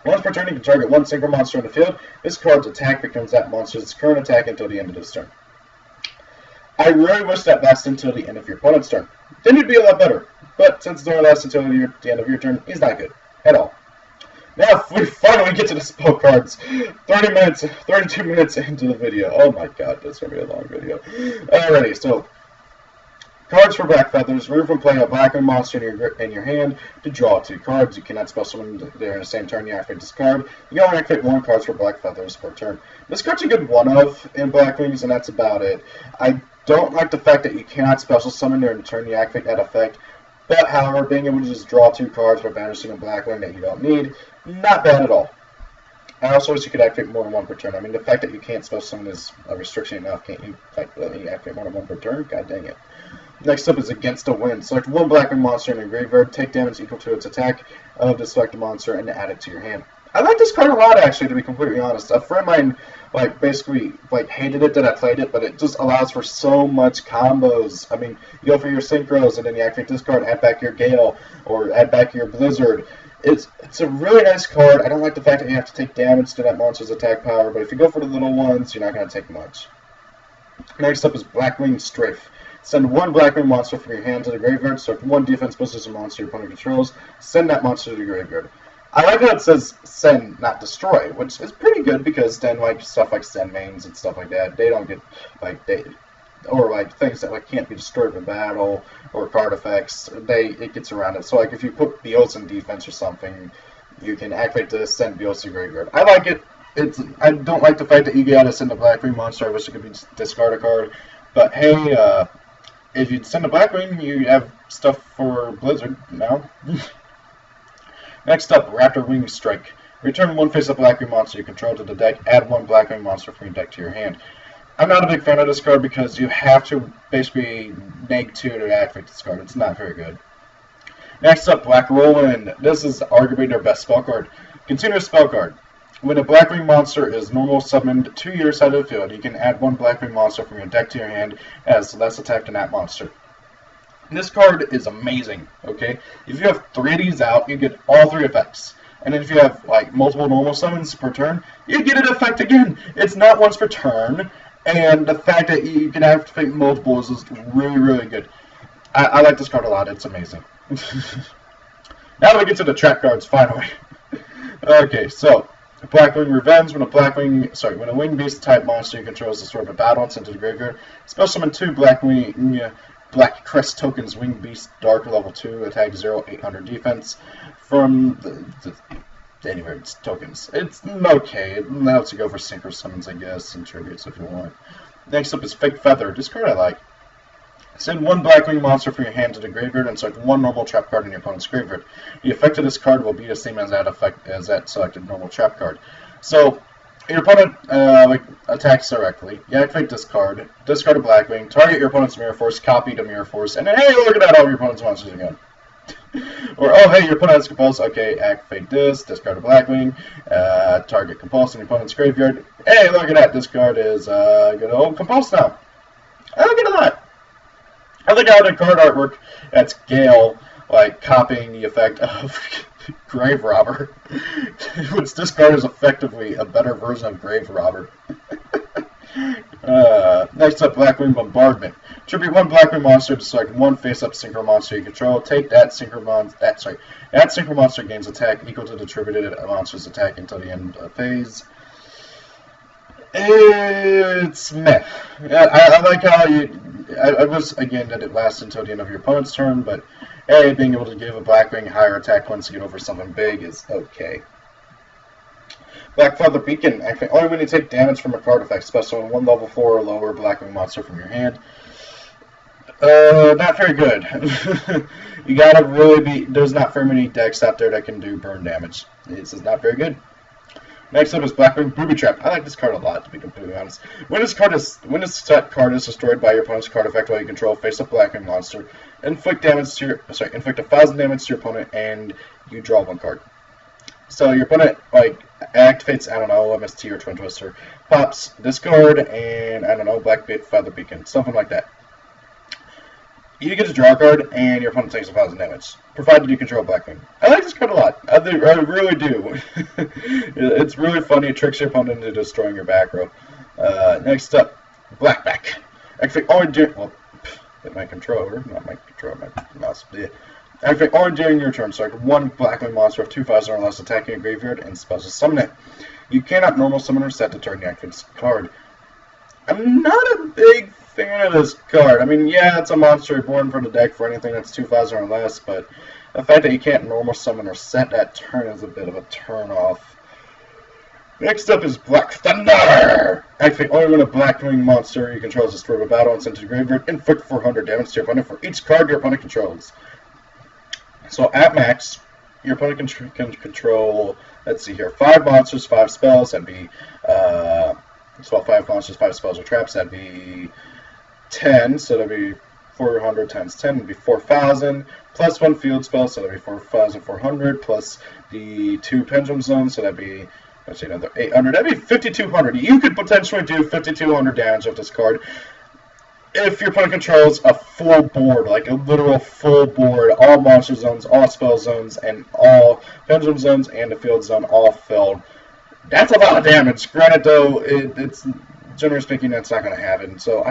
Once per turn, you can target one synchro monster on the field. This card's attack becomes that monster's current attack until the end of this turn. I really wish that lasted until the end of your opponent's turn. Then you'd be a lot better. But since it only lasts until the end of your turn, he's not good at all. Now we finally get to the spell cards. 32 minutes into the video. Oh my god, that's going to be a long video. Alrighty, so cards for Black Feathers. Remove from playing a Blackwing monster in your hand to draw 2 cards. You cannot spell summon there in the same turn you activate this card. You can only activate 1 card for Black Feathers per turn. This card's a good one-of in Blackwings, and that's about it. I don't like the fact that you cannot special summon during the turn you activate that effect. But, however, being able to just draw 2 cards by banishing a Blackwing that you don't need, not bad at all. I also wish you could activate more than 1 per turn. I mean, the fact that you can't special summon is a restriction enough. Can't you let me activate more than 1 per turn? God dang it. Next up is Against the Wind. Select 1 Blackwing monster in your graveyard, take damage equal to its attack of the selected monster, and add it to your hand. I like this card a lot, actually, to be completely honest. A friend of mine, basically hated it that I played it, but it just allows for so much combos. I mean, you go for your Synchros, and then you activate this card, add back your Gale, or add back your Blizzard. It's a really nice card. I don't like the fact that you have to take damage to that monster's attack power, but if you go for the little ones, you're not going to take much. Next up is Blackwing Strafe. Send 1 Blackwing monster from your hand to the graveyard, select 1 defense position monster your opponent controls, send that monster to the graveyard. I like how it says send, not destroy, which is pretty good because then stuff like send mains and stuff like that, they don't get things that can't be destroyed in battle or card effects, it gets around it. So if you put Beals in defense or something, you can activate the send Beals to the graveyard. I like it. I don't like the fact that you gotta send a Blackwing monster. I wish it could be discard a card. But hey, if you send a Blackwing, you have stuff for Blizzard now. Next up, Raptor Wing Strike. Return 1 face-up Blackwing monster you control to the deck. Add 1 Blackwing monster from your deck to your hand. I'm not a big fan of this card because you have to basically neg 2 to activate this card. It's not very good. Next up, Black Roland. This is arguably their best spell card. Continuous spell card. When a Blackwing monster is normal summoned to your side of the field, you can add 1 Blackwing monster from your deck to your hand as less attack than that monster. This card is amazing, okay? If you have 3 of these out, you get all 3 effects. And then if you have like multiple normal summons per turn, you get an effect again. It's not once per turn, and the fact that you can activate multiples is really, really good. I like this card a lot. It's amazing. Now we get to the trap cards, finally. Okay, so Blackwing Revenge. When a winged beast type monster you control is destroyed by battle and sent to the graveyard, special summon 2 Black Crest tokens, Winged Beast, Dark, level 2, attack 0, 800 defense. From anywhere, it's tokens. It's okay. It lets you go for synchro summons, I guess, and tributes if you want. Next up is Fake Feather. This card I like. Send 1 Blackwing monster from your hand to the graveyard and select 1 normal trap card in your opponent's graveyard. The effect of this card will be the same as that selected normal trap card. So, your opponent attacks directly. You activate this card, discard a Blackwing, target your opponent's Mirror Force, copy the Mirror Force, and then, hey, look at that, all your opponent's monsters again. Or, oh, hey, your opponent has Compulse. Okay, activate this, discard a Blackwing, target Compulse in your opponent's graveyard. Hey, look at that, this card is good old Compulse now. Look at that. I like how the card artwork, that's Gale, like, copying the effect of Grave Robber. Which this card is effectively a better version of Grave Robber. Next up, Blackwing Bombardment. Tribute 1 Blackwing monster to select 1 face-up synchro monster you control. Take that synchro monster gains attack equal to the attributed monster's attack until the end of phase. It's meh. I like how I was, again, that it lasts until the end of your opponent's turn, but hey, being able to give a Blackwing higher attack once you get over something big is okay. Black Feather Beacon. Only when you take damage from a card effect, special 1 level 4 or lower Blackwing monster from your hand. Not very good. You gotta really be. There's not very many decks out there that can do burn damage. This is not very good. Next up is Blackwing Booby Trap. I like this card a lot, to be completely honest. When this set card is destroyed by your opponent's card effect while you control face up Blackwing monster, inflict 1,000 damage to your opponent, and you draw 1 card. So your opponent activates, I don't know, MST or Twin Twister, pops this card, and I don't know, Black Feather Beacon, something like that. You get to draw a card, and your opponent takes 1,000 damage, provided you control Blackwing. I like this card a lot. I really do. It's really funny. It tricks your opponent into destroying your back row. Next up, Blackback. Activate only during... Well, hit my controller. Not my controller, my mouse. Yeah. Activate only during your turn. Select 1 Blackwing monster of 2/5 or less attacking a graveyard and special summon it. You cannot normal summon or set the turn you activate this card. I'm not a big fan of this card. I mean, yeah, it's a monster reborn from the deck for anything that's 2/5 or less, but the fact that you can't normal summon or set that turn is a bit of a turn off. Next up is Black Thunder! Activate only when a Blackwing monster you control is destroyed by battle and sent to the graveyard. Inflict 400 damage to your opponent for each card your opponent controls. So at max, your opponent can control, let's see here, 5 monsters, 5 spells. That'd be, 5 monsters, 5 spells or traps. That'd be 10, so that'd be 400 times 10 would be 4,000, plus 1 field spell, so that'd be 4,400, plus the 2 pendulum zones, so that'd be, let's see, another 800. That'd be 5,200. You could potentially do 5,200 damage with this card if your opponent controls a full board, like a literal full board, all monster zones, all spell zones, and all pendulum zones and the field zone all filled. That's a lot of damage. Granted, though, it's generally speaking, that's not going to happen. So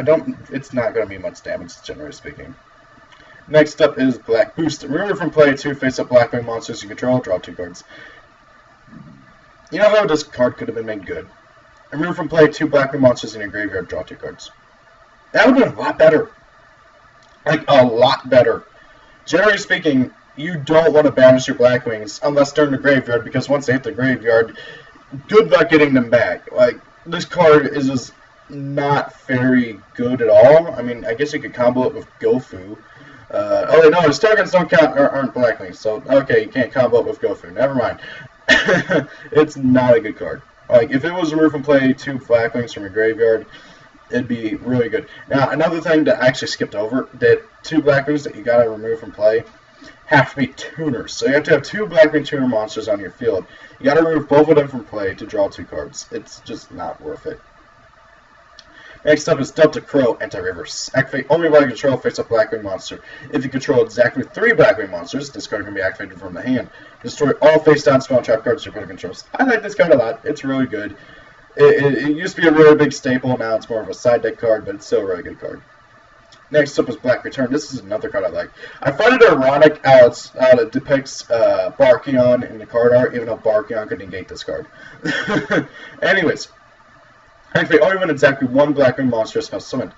it's not going to be much damage, generally speaking. Next up is Black Boost. Remove from play 2 face-up Blackwing monsters you control. Draw 2 cards. You know how this card could have been made good? Remove from play 2 Blackwing monsters in your graveyard. Draw 2 cards. That would have been a lot better. Like, a lot better. Generally speaking, you don't want to banish your Blackwings unless they're in the graveyard, because once they hit the graveyard, good luck getting them back. Like, this card is just not very good at all. I mean, I guess you could combo it with Gofu. Oh, no, his tokens don't count, aren't Blackwings, so, okay, you can't combo it with Gofu. Never mind. It's not a good card. Like, if it was removed from play 2 Blackwings from your graveyard, it'd be really good. Now, another thing that I actually skipped over, that 2 Blackwings that you gotta remove from play have to be tuners. So you have to have 2 Blackwing tuner monsters on your field. You gotta remove both of them from play to draw 2 cards. It's just not worth it. Next up is Delta Crow Anti-Reverse. Activate only while you control face-up Blackwing monster. If you control exactly 3 Blackwing monsters, this card can be activated from the hand. Destroy all face-down spell trap cards your opponent controls. I like this card a lot. It's really good. It used to be a really big staple. Now it's more of a side deck card, but it's still a really good card. Next up is Black Return. This is another card I like. I find it ironic how it depicts Barkion in the card art, even though Barkion could negate this card. Anyways, activate only when exactly 1 Blackwing monster is spell summoned.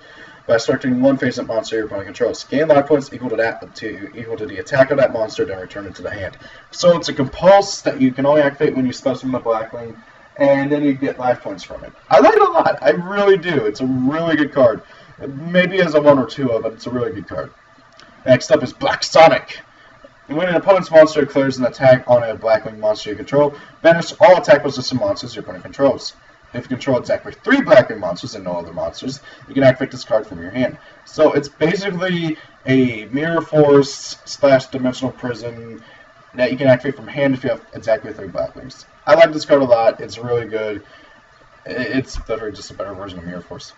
By selecting 1 face-up monster your opponent controls. Gain life points equal to the attack of that monster, then return it to the hand. So it's a compulse that you can only activate when you spell summon the Blackwing, and then you get life points from it. I like it a lot. I really do. It's a really good card. Maybe as a 1 or 2 of it, it's a really good card. Next up is Black Sonic. When an opponent's monster declares an attack on a Blackwing monster you control, banish all attack resistant monsters your opponent controls. If you control exactly 3 Blackwing monsters and no other monsters, you can activate this card from your hand. So it's basically a Mirror Force / Dimensional Prison that you can activate from hand if you have exactly 3 Blackwings. I like this card a lot. It's really good. It's literally just a better version of Mirror Force.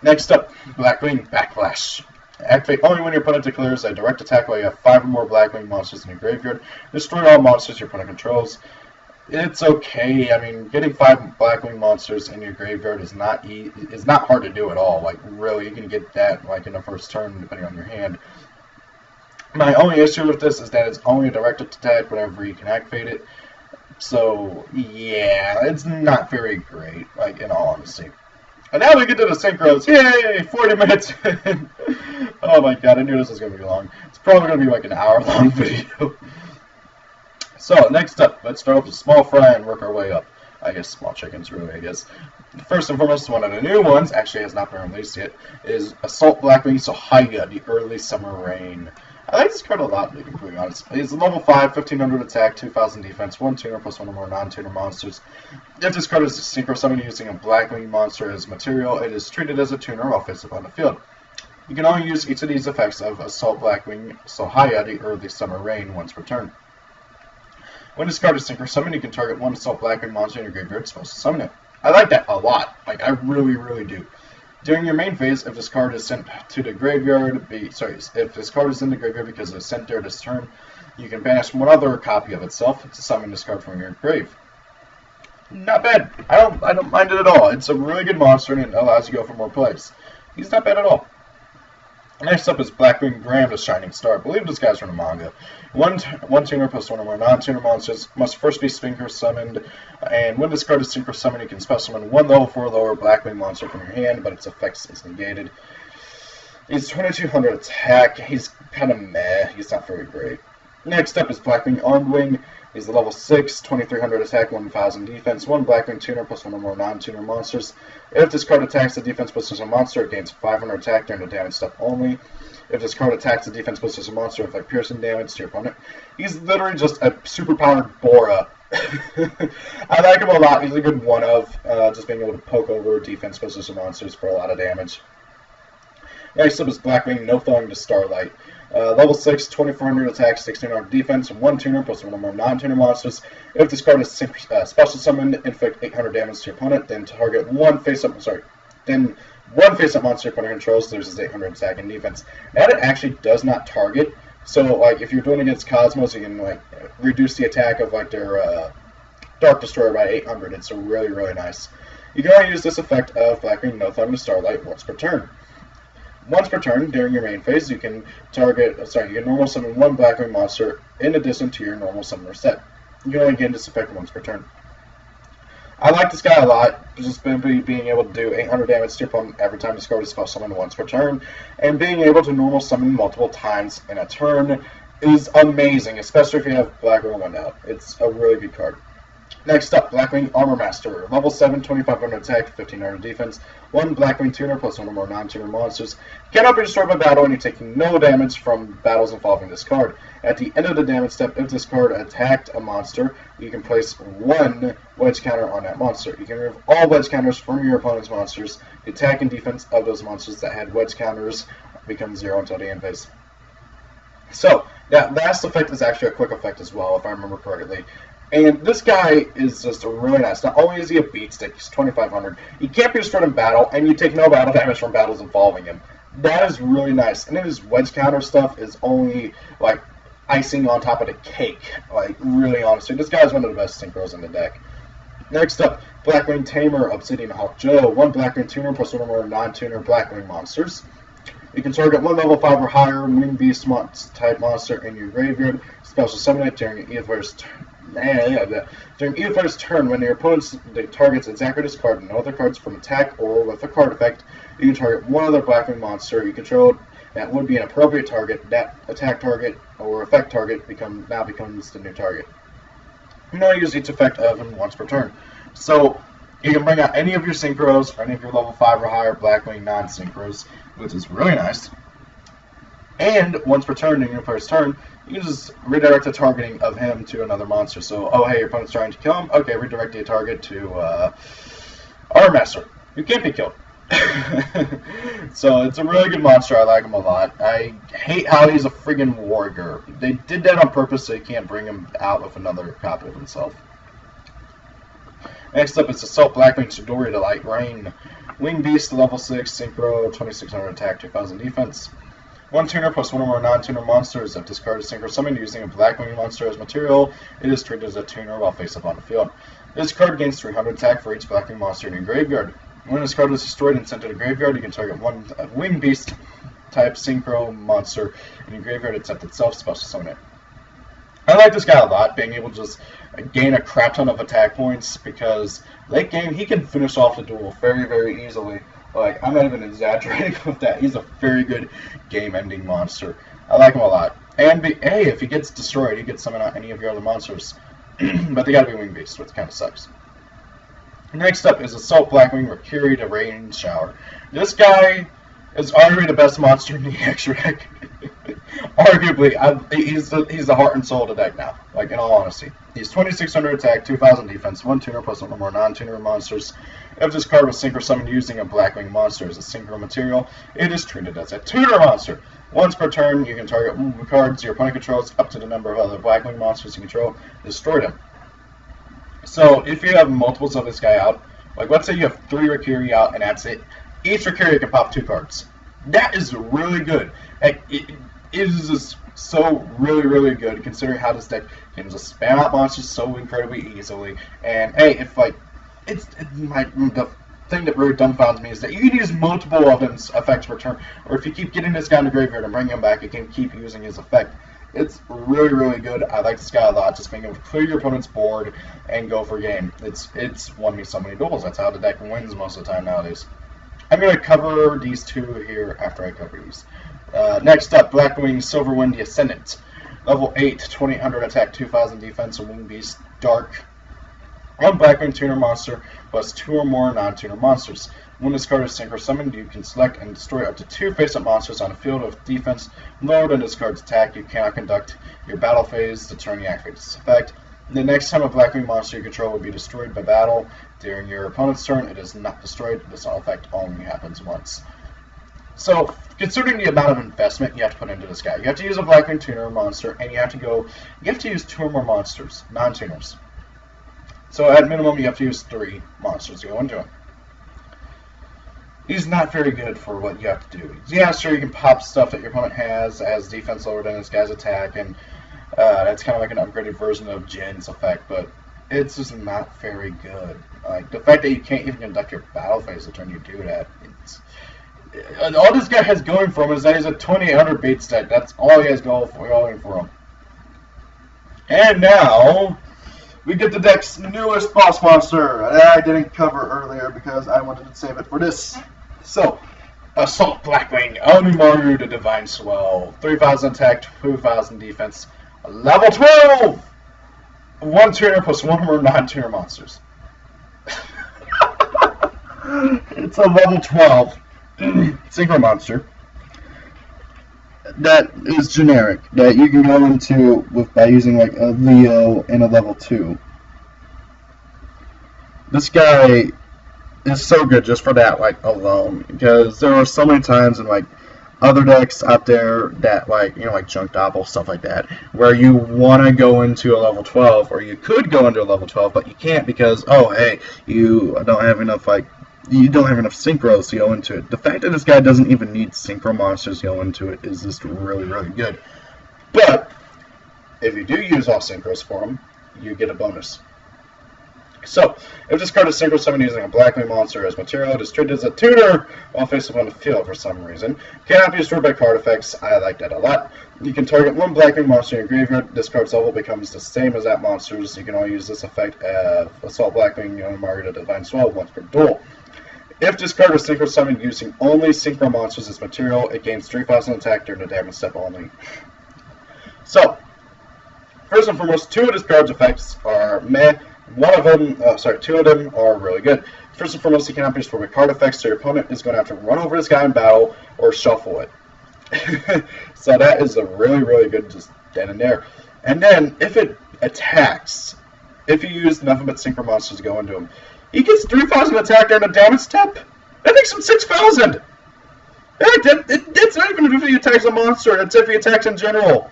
Next up, Blackwing Backlash. Activate only when your opponent declares a direct attack while you have 5 or more Blackwing monsters in your graveyard. Destroy all monsters your opponent controls. It's okay. I mean, getting 5 Blackwing monsters in your graveyard is not hard to do at all. Like, really, you can get that like in the first turn, depending on your hand. My only issue with this is that it's only a direct attack whenever you can activate it. So, yeah, it's not very great, like, in all honesty. And now we get to the synchros. Yay! 40 minutes in. Oh my god, I knew this was going to be long. It's probably going to be like an hour-long video. So, next up, let's start off with Small Fry and work our way up. I guess Small Chickens, really, I guess. First and foremost, one of the new ones, actually has not been released yet, is Assault Blackwing Sohaya, the Early Summer Rain. I like this card a lot, to be completely honest. It's level 5, 1500 attack, 2000 defense, 1 tuner plus 1 or more non-tuner monsters. If this card is synchro summoned using a Blackwing monster as material, it is treated as a tuner while face up on the field. You can only use each of these effects of Assault Blackwing Sohaya, the Early Summer Rain, once per turn. When this card is synchro summoned, you can target 1 Assault Blackwing monster in your graveyard supposed to summon it. I like that a lot. Like, I really, really do. During your main phase, if this card is sent to the graveyard, if this card is in the graveyard because it was sent there this turn, you can banish 1 other copy of itself to summon this card from your grave. Not bad. I don't mind it at all. It's a really good monster and it allows you to go for more plays. He's not bad at all. Next up is Blackwing Graham, the Shining Star. I believe this guy's from the manga. One tuner plus 1 or more non-tuner monsters must first be synchro summoned, and when this card is synchro summoned, you can spell summon 1 level 4 lower Blackwing monster from your hand, but its effects is negated. He's 2200 attack. He's kind of meh. He's not very great. Next up is Blackwing Armed Wing. He's a level 6, 2300 attack, 1000 defense, 1 Blackwing tuner plus 1 or more non-tuner monsters. If this card attacks the defense plus a monster, it gains 500 attack during the damage step only. If this card attacks the defense plus a monster, inflict piercing damage to your opponent. He's literally just a superpowered Bora. I like him a lot. He's a good one-of, just being able to poke over defense plus a monsters for a lot of damage. Next up is Blackwing No Thawing to Starlight. Level 6, 2400 attack, 1600 defense, 1 tuner plus 1 or more non-tuner monsters. If this card is special summoned, inflict 800 damage to your opponent, then target one face-up monster your opponent controls, loses 800 attack and defense. That it actually does not target, so like if you're doing against Cosmos, you can like reduce the attack of like their Dark Destroyer by 800. It's really, really nice. You can only use this effect of Blackwing No Thawing to Starlight once per turn. Once per turn, during your main phase, you can normal summon 1 Blackwing monster in addition to your normal summoner set. You can only get this effect once per turn. I like this guy a lot, just being able to do 800 damage to your opponent every time this card is spell summoned once per turn, and being able to normal summon multiple times in a turn is amazing, especially if you have Blackwing 1 out. It's a really good card. Next up, Blackwing Armor Master. Level 7, 2500 attack, 1500 defense, 1 Blackwing tuner plus 1 or more non-tuner monsters. Cannot be destroyed by battle, and you're taking no damage from battles involving this card. At the end of the damage step, if this card attacked a monster, you can place 1 wedge counter on that monster. You can remove all wedge counters from your opponent's monsters. The attack and defense of those monsters that had wedge counters become 0 until the end phase. So, that last effect is actually a quick effect as well, if I remember correctly. And this guy is just really nice. Not only is he a beat stick, he's 2500. He can't be destroyed in battle, and you take no battle damage from battles involving him. That is really nice. And then his wedge counter stuff is only like icing on top of the cake. Like, really honestly, this guy is one of the best synchros in the deck. Next up, Blackwing Tamer, Obsidian Hawk Joe. 1 Blackwing Tuner plus 1 or more non-tuner Blackwing monsters. You can target 1 level 5 or higher Wing Beast type monster in your graveyard. Special summon it during either player's turn when your opponent's targets exactly discard no other cards from attack or with a card effect. You can target 1 other Blackwing monster you control that would be an appropriate target. That attack target or effect target now becomes the new target. You can only use each effect of him once per turn. So you can bring out any of your synchros or any of your level 5 or higher Blackwing non-synchros, which is really nice. And once per turn, in your player's turn, you can just redirect the targeting of him to another monster. So, oh hey, your opponent's trying to kill him. Okay, redirect the target to Armor Master, who can't be killed. So it's a really good monster. I like him a lot. I hate how he's a friggin' warrior. They did that on purpose so you can't bring him out with another copy of himself. Next up is Assault Blackwing Chidori Delight Rain. Wing Beast, level 6, Synchro, 2600 attack, 2000 defense. 1 tuner plus 1 or more non-tuner monsters that discard a synchro summon using a Blackwing monster as material. It is treated as a tuner while face up on the field. This card gains 300 attack for each Blackwing monster in your graveyard. When this card is destroyed and sent to the graveyard, you can target 1 Wing Beast type Synchro monster in your graveyard except itself, special summon it. I like this guy a lot, being able to just gain a crap ton of attack points, because late game he can finish off the duel very, very easily. Like, I'm not even exaggerating with that. He's a very good game-ending monster. I like him a lot. And hey, if he gets destroyed, he gets summon out any of your other monsters. But they gotta be Wing Beasts, which kind of sucks. Next up is Assault Blackwing Mercury to Rain Shower. This guy is arguably the best monster in the extra deck. Arguably, he's the heart and soul of the deck now. Like, in all honesty, he's 2600 attack, 2000 defense, 1 tuner plus 1 more non-tuner monsters. If this card was synchro summoned using a Blackwing monster as a synchro material, it is treated as a tuner monster. Once per turn, you can target cards your opponent controls up to the number of other Blackwing monsters you control, destroy them. So, if you have multiples of this guy out, like let's say you have 3 Rikiri out and that's it, each Rikiri can pop 2 cards. That is really good. Like, it is just so really good, considering how this deck can just spam out monsters so incredibly easily. And hey, if like the thing that really dumbfounds me is that you can use multiple of his effects per turn, or if you keep getting this guy in the graveyard and bringing him back, you can keep using his effect. It's really good. I like this guy a lot. Just being able to clear your opponent's board and go for game. It's won me so many duels. That's how the deck wins most of the time nowadays. I'm going to cover these 2 here after I cover these. Next up, Blackwing Silverwind the Ascendant. Level 8, 2800 attack, 2000 defense, Wing Beast Dark. 1 Blackwing tuner monster plus 2 or more non-tuner monsters. When this card is synchro summoned, you can select and destroy up to 2 face-up monsters on a field of defense lower than this card's attack. You cannot conduct your battle phase to turn you activate this effect. The next time a Blackwing monster you control will be destroyed by battle during your opponent's turn, it is not destroyed. This effect only happens once. So, considering the amount of investment you have to put into this guy, you have to use a Blackwing tuner monster, and you have to use 2 or more monsters, non-tuners. So at minimum, you have to use 3 monsters to go into him. He's not very good for what you have to do. Yeah, sure, you can pop stuff that your opponent has as defense lower than this guy's attack, and that's kind of like an upgraded version of Jin's effect, but it's just not very good. Like, the fact that you can't even conduct your battle phase the turn you do that, all this guy has going for him is that he's a 2800 bait stack. That's all he has going for him. And now we get the deck's newest boss monster that I didn't cover earlier because I wanted to save it for this. So, Assault Blackwing Onimaru the Divine Swell. 3000 attack, 2000 defense. Level 12! 1 tuner plus 1 more non-tuner monsters. It's a level 12 synchro monster that is generic, that you can go into by using like a Leo and a level 2. This guy is so good just for that, like, alone, because there were so many times in like other decks out there that, like, you know, like Junk Doppel, stuff like that, where you want to go into a level 12, or you could go into a level 12, but you can't because, oh, hey, you don't have enough, like, you don't have enough synchros to go into it. The fact that this guy doesn't even need synchro monsters to go into it is just really, really good. But if you do use all synchros for him, you get a bonus. So, if this card is synchro summon using a Blackwing monster as material, it is treated as a tutor while faced upon the field for some reason. Cannot be destroyed by card effects. I like that a lot. You can target one Blackwing monster in your graveyard. This card's level becomes the same as that monster's. You can only use this effect as Assault Blackwing on Margaret Divine Swell once per duel. If this card is synchro summoned using only synchro monsters as material, it gains 3,000 attack during the damage step only. So, first and foremost, two of this card's effects are meh. Two of them are really good. First and foremost, he cannot be destroyed with card effects, so your opponent is going to have to run over this guy in battle or shuffle it. So that is a really, really good just then and there. And then, if it attacks, if you use nothing but synchro monsters to go into him, he gets 3,000 attack during the damage step. That makes him 6,000. It's not even if he attacks a monster, that's if he attacks in general.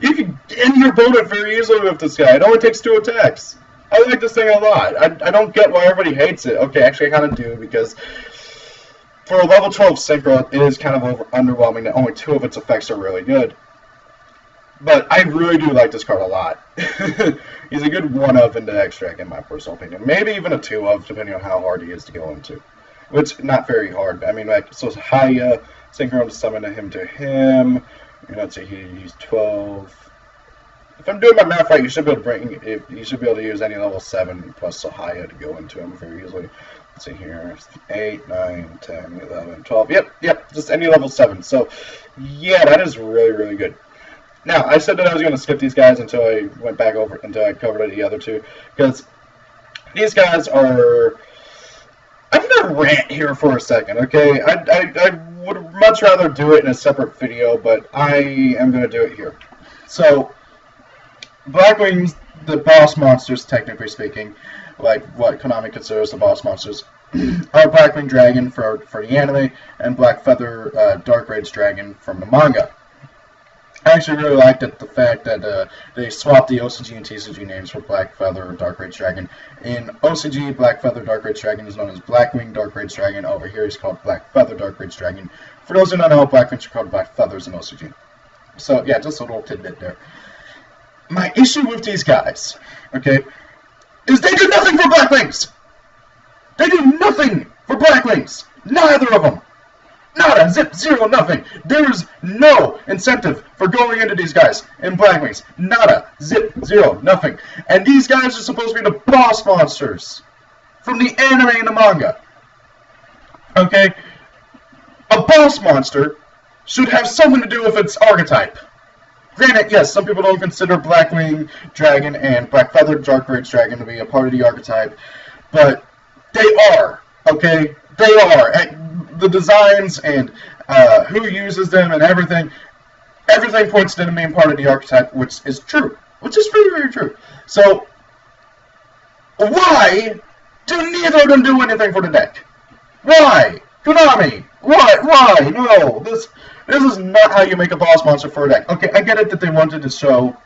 You can end your opponent very easily with this guy. It only takes 2 attacks. I like this thing a lot. I don't get why everybody hates it. Okay, actually I kind of do, because for a level 12 synchro, it is kind of underwhelming that only 2 of its effects are really good. But I really do like this card a lot. He's a good 1-of into extract, in my personal opinion. Maybe even a 2-of, depending on how hard he is to go into. Which, not very hard. I mean, like, so Haya, synchro to summon him to him. Let's see, he's 12. If I'm doing my math right, you should be able to use any level 7 plus Sahaya to go into him very easily. Let's see here, 8, 9, 10, 11, 12. Yep, just any level 7. So, yeah, that is really, really good. Now, I said that I was going to skip these guys until I went back over, until I covered the other two, because these guys are... I'm going to rant here for a second, okay? I would much rather do it in a separate video, but I am going to do it here. So, Blackwings, the boss monsters, technically speaking, like what Konami considers the boss monsters, are Blackwing Dragon for the anime, and Black Feather Dark Rage Dragon from the manga. I actually really liked the fact that they swapped the OCG and TCG names for Black Feather Dark Rage Dragon. In OCG, Black Feather Dark Rage Dragon is known as Blackwing Dark Rage Dragon. Over here, he's called Black Feather Dark Rage Dragon. For those who don't know, Blackwings are called Black Feathers in OCG. So, yeah, just a little tidbit there. My issue with these guys, okay, is they do nothing for Blackwings! They do nothing for Blackwings! Neither of them! Nada, zip, zero, nothing. There's no incentive for going into these guys in Blackwings. Nada, zip, zero, nothing. And these guys are supposed to be the boss monsters from the anime and the manga. Okay? A boss monster should have something to do with its archetype. Granted, yes, some people don't consider Blackwing Dragon and Black Feather Dark Rage Dragon to be a part of the archetype, but they are, okay? They are. The designs and who uses them and everything points to them being part of the archetype, which is true. Which is very, very true. So, why do neither of them do anything for the deck? Why? Konami! Why? No, this is not how you make a boss monster for a deck. Okay, I get it that they wanted to show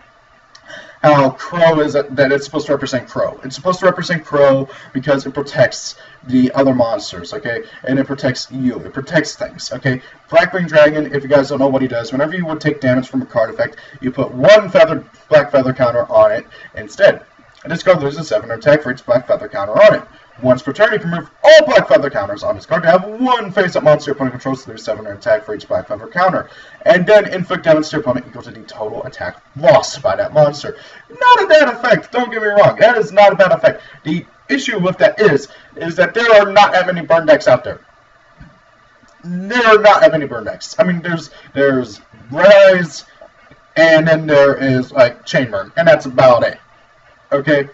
how Crow is, that it's supposed to represent Crow. It's supposed to represent Crow because it protects the other monsters, okay? And it protects you. It protects things, okay? Blackwing Dragon, if you guys don't know what he does, whenever you would take damage from a card effect, you put one Black Feather counter on it instead. And this card loses 7 attack for each Black Feather counter on it. Once per turn, you can remove all Black Feather counters on this card to have one face-up monster your opponent controls to lose 7 attack for each Black Feather counter. And then inflict damage to your opponent equal to the total attack lost by that monster. Not a bad effect, don't get me wrong. That is not a bad effect. The issue with that is that there are not that many burn decks out there. There are not that many burn decks. I mean, there's Rise, and then there is, like, Chain Burn, and that's about it. Okay?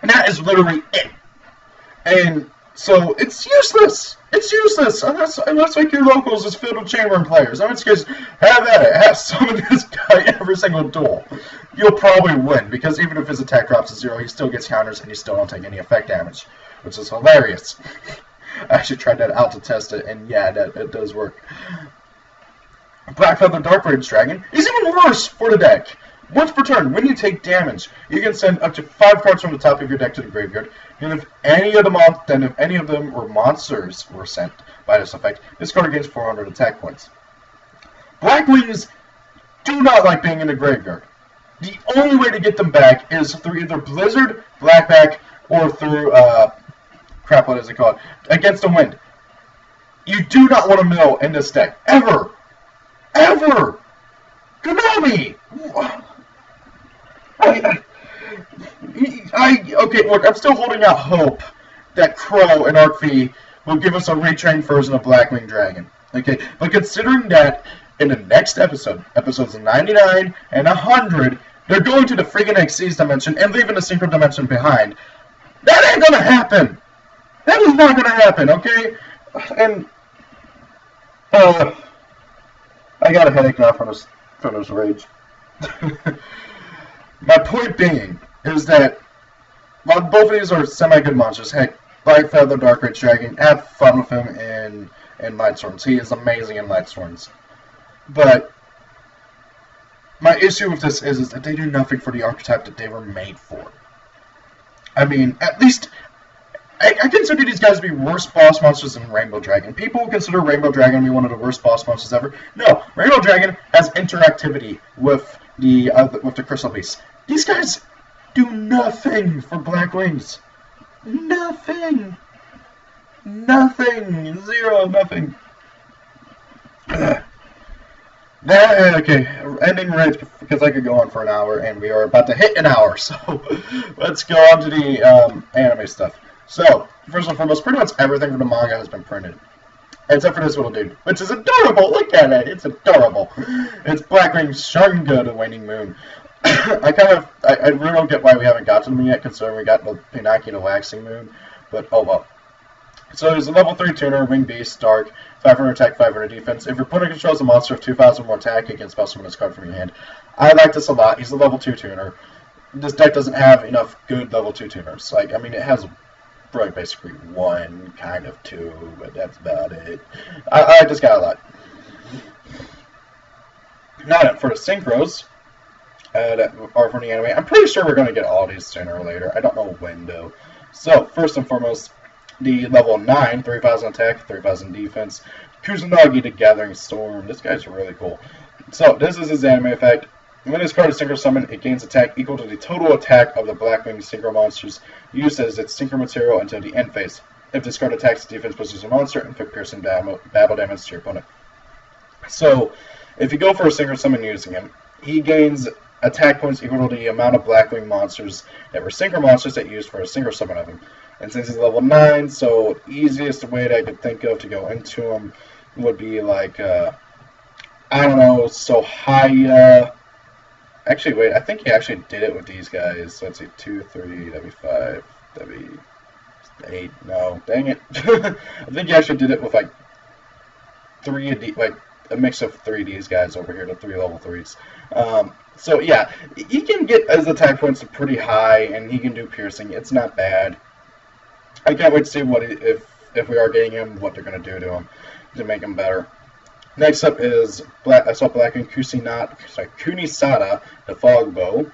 And that is literally it. And so it's useless. It's useless unless like your locals is filled with Chamber players. I mean, it's just have at it. Have summon this guy every single duel. You'll probably win because even if his attack drops to 0, he still gets counters and you still don't take any effect damage, which is hilarious. I actually tried that out to test it, and yeah, it does work. Black Feather Dark Rage Dragon is even worse for the deck. Once per turn, when you take damage, you can send up to 5 cards from the top of your deck to the graveyard, and if any of them were monsters were sent by this effect, this card gains 400 attack points. Blackwings do not like being in the graveyard. The only way to get them back is through either Blizzard, Blackback, or through, what is it called? Against the Wind. You do not want to mill in this deck. Ever! Ever! Konami! Okay, look, I'm still holding out hope that Crow and ArcV will give us a retrained version of Blackwing Dragon. Okay, but considering that in the next episode, episodes 99 and 100, they're going to the friggin' Xyz dimension and leaving the Synchro dimension behind. That ain't gonna happen! That is not gonna happen, okay? And, I got a headache now from this rage. My point being is that while both of these are semi-good monsters, heck, Black Feather Dark Rage Dragon, have fun with him in Lightsworns. He is amazing in Lightsworns. But my issue with this is that they do nothing for the archetype that they were made for. I mean, at least I consider these guys to be worse boss monsters than Rainbow Dragon. People consider Rainbow Dragon to be one of the worst boss monsters ever. No, Rainbow Dragon has interactivity with the Crystal Beasts. These guys do nothing for Blackwings. Nothing. Nothing. Zero. Nothing. Okay, ending rage because I could go on for an hour, and we are about to hit an hour. So let's go on to the anime stuff. So, first and foremost, pretty much everything from the manga has been printed. Except for this little dude, which is adorable. Look at it. It's adorable. It's Blackwing Shunga, the Waning Moon. I really don't get why we haven't got to them yet, considering we got the Pinaki, the Waxing Moon. But, oh well. So, he's a level 3 tuner, Wing Beast, Dark, 500 attack, 500 defense. If your opponent controls a monster of 2,000 more attack, you can spell summon this card from your hand. I like this a lot. He's a level 2 tuner. This deck doesn't have enough good level 2 tuners. Like, I mean, it has probably basically 1, kind of 2, but that's about it. I like this guy a lot. Now, for the synchros that are from the anime, I'm pretty sure we're going to get all these sooner or later. I don't know when, though. So, first and foremost, the level 9, 3,000 attack, 3,000 defense, Kusanagi, the Gathering Storm. This guy's really cool. So, this is his anime effect. When this card is Synchro Summoned, it gains attack equal to the total attack of the Blackwing Synchro monsters used as its Synchro material until the end phase. If this card attacks, the defense pushes a monster, inflict piercing battle damage to your opponent. So, if you go for a Synchro Summon using him, he gains attack points equal to the amount of Blackwing monsters that were Synchro monsters that used for a Synchro Summon of him. And since he's level 9, so easiest way that I could think of to go into him would be like, I don't know, so high, actually, wait, I think he actually did it with these guys. So let's see, 2, 3, that'd be 5, that'd be 8, no, dang it. I think he actually did it with like 3 of these, like a mix of 3 of these guys over here, the 3 level 3s. So yeah, he can get his attack points pretty high, and he can do piercing. It's not bad. I can't wait to see what if we are getting him, what they're going to do to him to make him better. Next up is Blackwing Kunisada, the Fog Bow.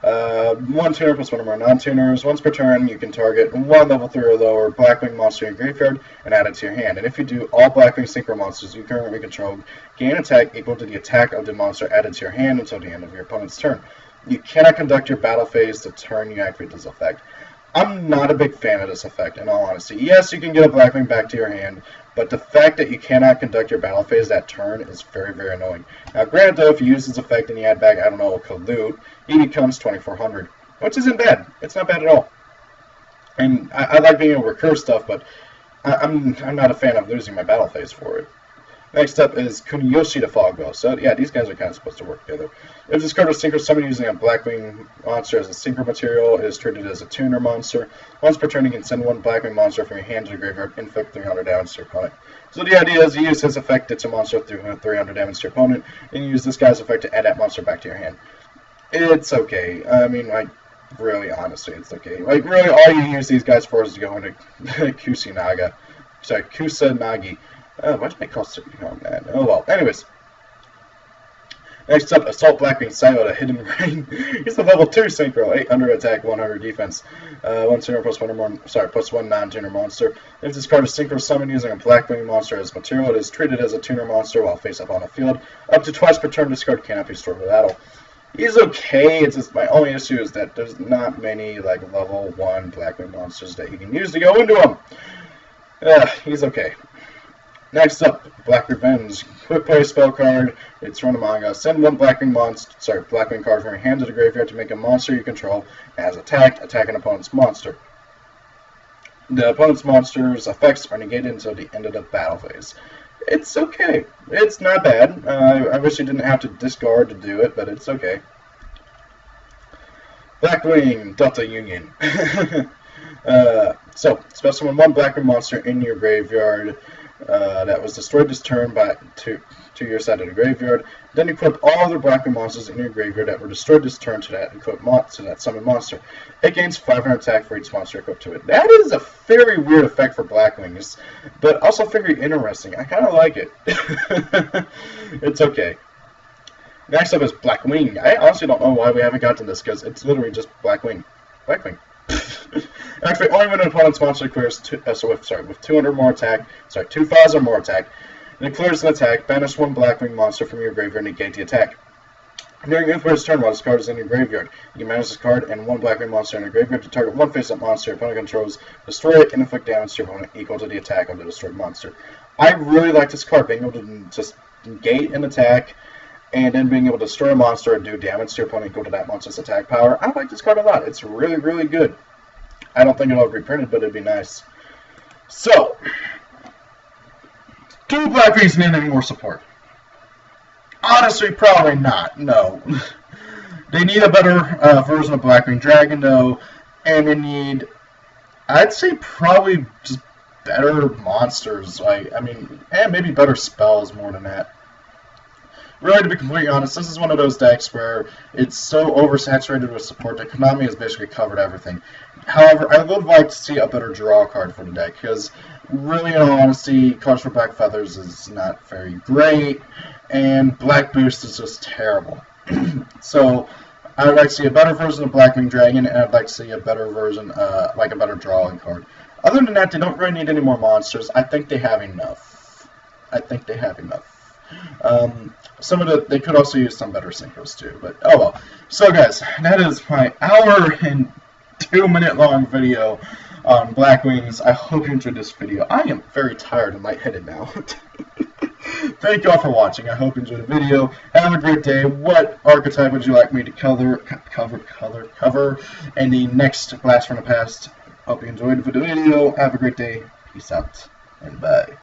1 tuner plus 1 or more non-tuners. Once per turn, you can target 1 level 3 or lower Blackwing monster in your graveyard and add it to your hand. And if you do, all Blackwing Synchro monsters you currently control gain attack equal to the attack of the monster added to your hand until the end of your opponent's turn. You cannot conduct your battle phase the turn you activate this effect. I'm not a big fan of this effect, in all honesty. Yes, you can get a Blackwing back to your hand, but the fact that you cannot conduct your battle phase that turn is very, very annoying. Now, granted, though, if you use this effect and you add back, I don't know, a Kalute, he becomes 2,400, which isn't bad. It's not bad at all. And I like being able to recur stuff, but I'm not a fan of losing my battle phase for it. Next up is Kuniyoshi the Fog Bow. So, yeah, these guys are kind of supposed to work together. If this card is Synchro Summon using a Blackwing monster as a Synchro material, it is treated as a tuner monster. Once per turn, you can send 1 Blackwing monster from your hand to the graveyard, inflict 300 damage to your opponent. So the idea is you use his effect, it's a monster through 300 damage to your opponent, and you use this guy's effect to add that monster back to your hand. It's okay. I mean, like, really, honestly, it's okay. Like, really, all you use these guys for is to go into Kusanagi. Why did I call that? Oh, well. Anyways, Next up, Assault Blackwing Silent, a hidden rain. He's a level 2 synchro, 800 attack, 100 defense. One tuner plus one or more, plus one non-tuner monster. If this card is synchro summoned using a Blackwing monster as material, it is treated as a tuner monster while face up on the field. Up to twice per turn, this card cannot be stored with battle. He's okay. It's just, my only issue is that there's not many like level 1 Blackwing monsters that he can use to go into him. He's okay. Next up, Black Revenge. Quick play spell card. It's run among us. Send one Blackwing Blackwing card from your hand to the graveyard to make a monster you control as attack an opponent's monster. The opponent's monster's effects are negated until the end of the battle phase. It's okay. It's not bad. I wish you didn't have to discard to do it, but it's okay. Blackwing Delta Union. So, spell summon one Blackwing monster in your graveyard that was destroyed this turn to your side of the graveyard. Then equip all other Blackwing monsters in your graveyard that were destroyed this turn to that summon monster. It gains 500 attack for each monster equipped to it. That is a very weird effect for Blackwings, but also very interesting. I kind of like it. It's okay. Next up is Blackwing. I honestly don't know why we haven't gotten to this, because it's literally just Blackwing. Blackwing. Actually, only when an opponent's monster clears with 200 more attack, 2,000 more attack, and it clears an attack, banish one Blackwing monster from your graveyard and negate the attack. During your first turn while this card is in your graveyard, you can manage this card and one Blackwing monster in your graveyard to target one face-up monster your opponent controls, destroy it, and inflict damage to your opponent equal to the attack of the destroyed monster. I really like this card, being able to just negate an attack, and then being able to destroy a monster and do damage to your opponent equal to that monster's attack power. I like this card a lot. It's really, really good. I don't think it'll be reprinted, but it'd be nice. So, do Blackwings need any more support? Honestly, probably not. No. They need a better version of Blackwing Dragon, though, and they need, I'd say, probably just better monsters. Maybe better spells more than that. Really, to be completely honest, this is one of those decks where it's so oversaturated with support that Konami has basically covered everything. However, I would like to see a better draw card for the deck, because really, in all honesty, Cards for Black Feathers is not very great, and Black Boost is just terrible. So, I would like to see a better version of Blackwing Dragon, and I'd like to see a better version, like a better drawing card. Other than that, they don't really need any more monsters. I think they have enough. They could also use some better synchros too, but oh well. So guys, that is my hour and 2-minute long video on Blackwings. I hope you enjoyed this video. I am very tired and lightheaded now. Thank you all for watching. I hope you enjoyed the video. Have a great day. What archetype would you like me to cover in the next Blast from the Past? Hope you enjoyed the video. Have a great day. Peace out and bye.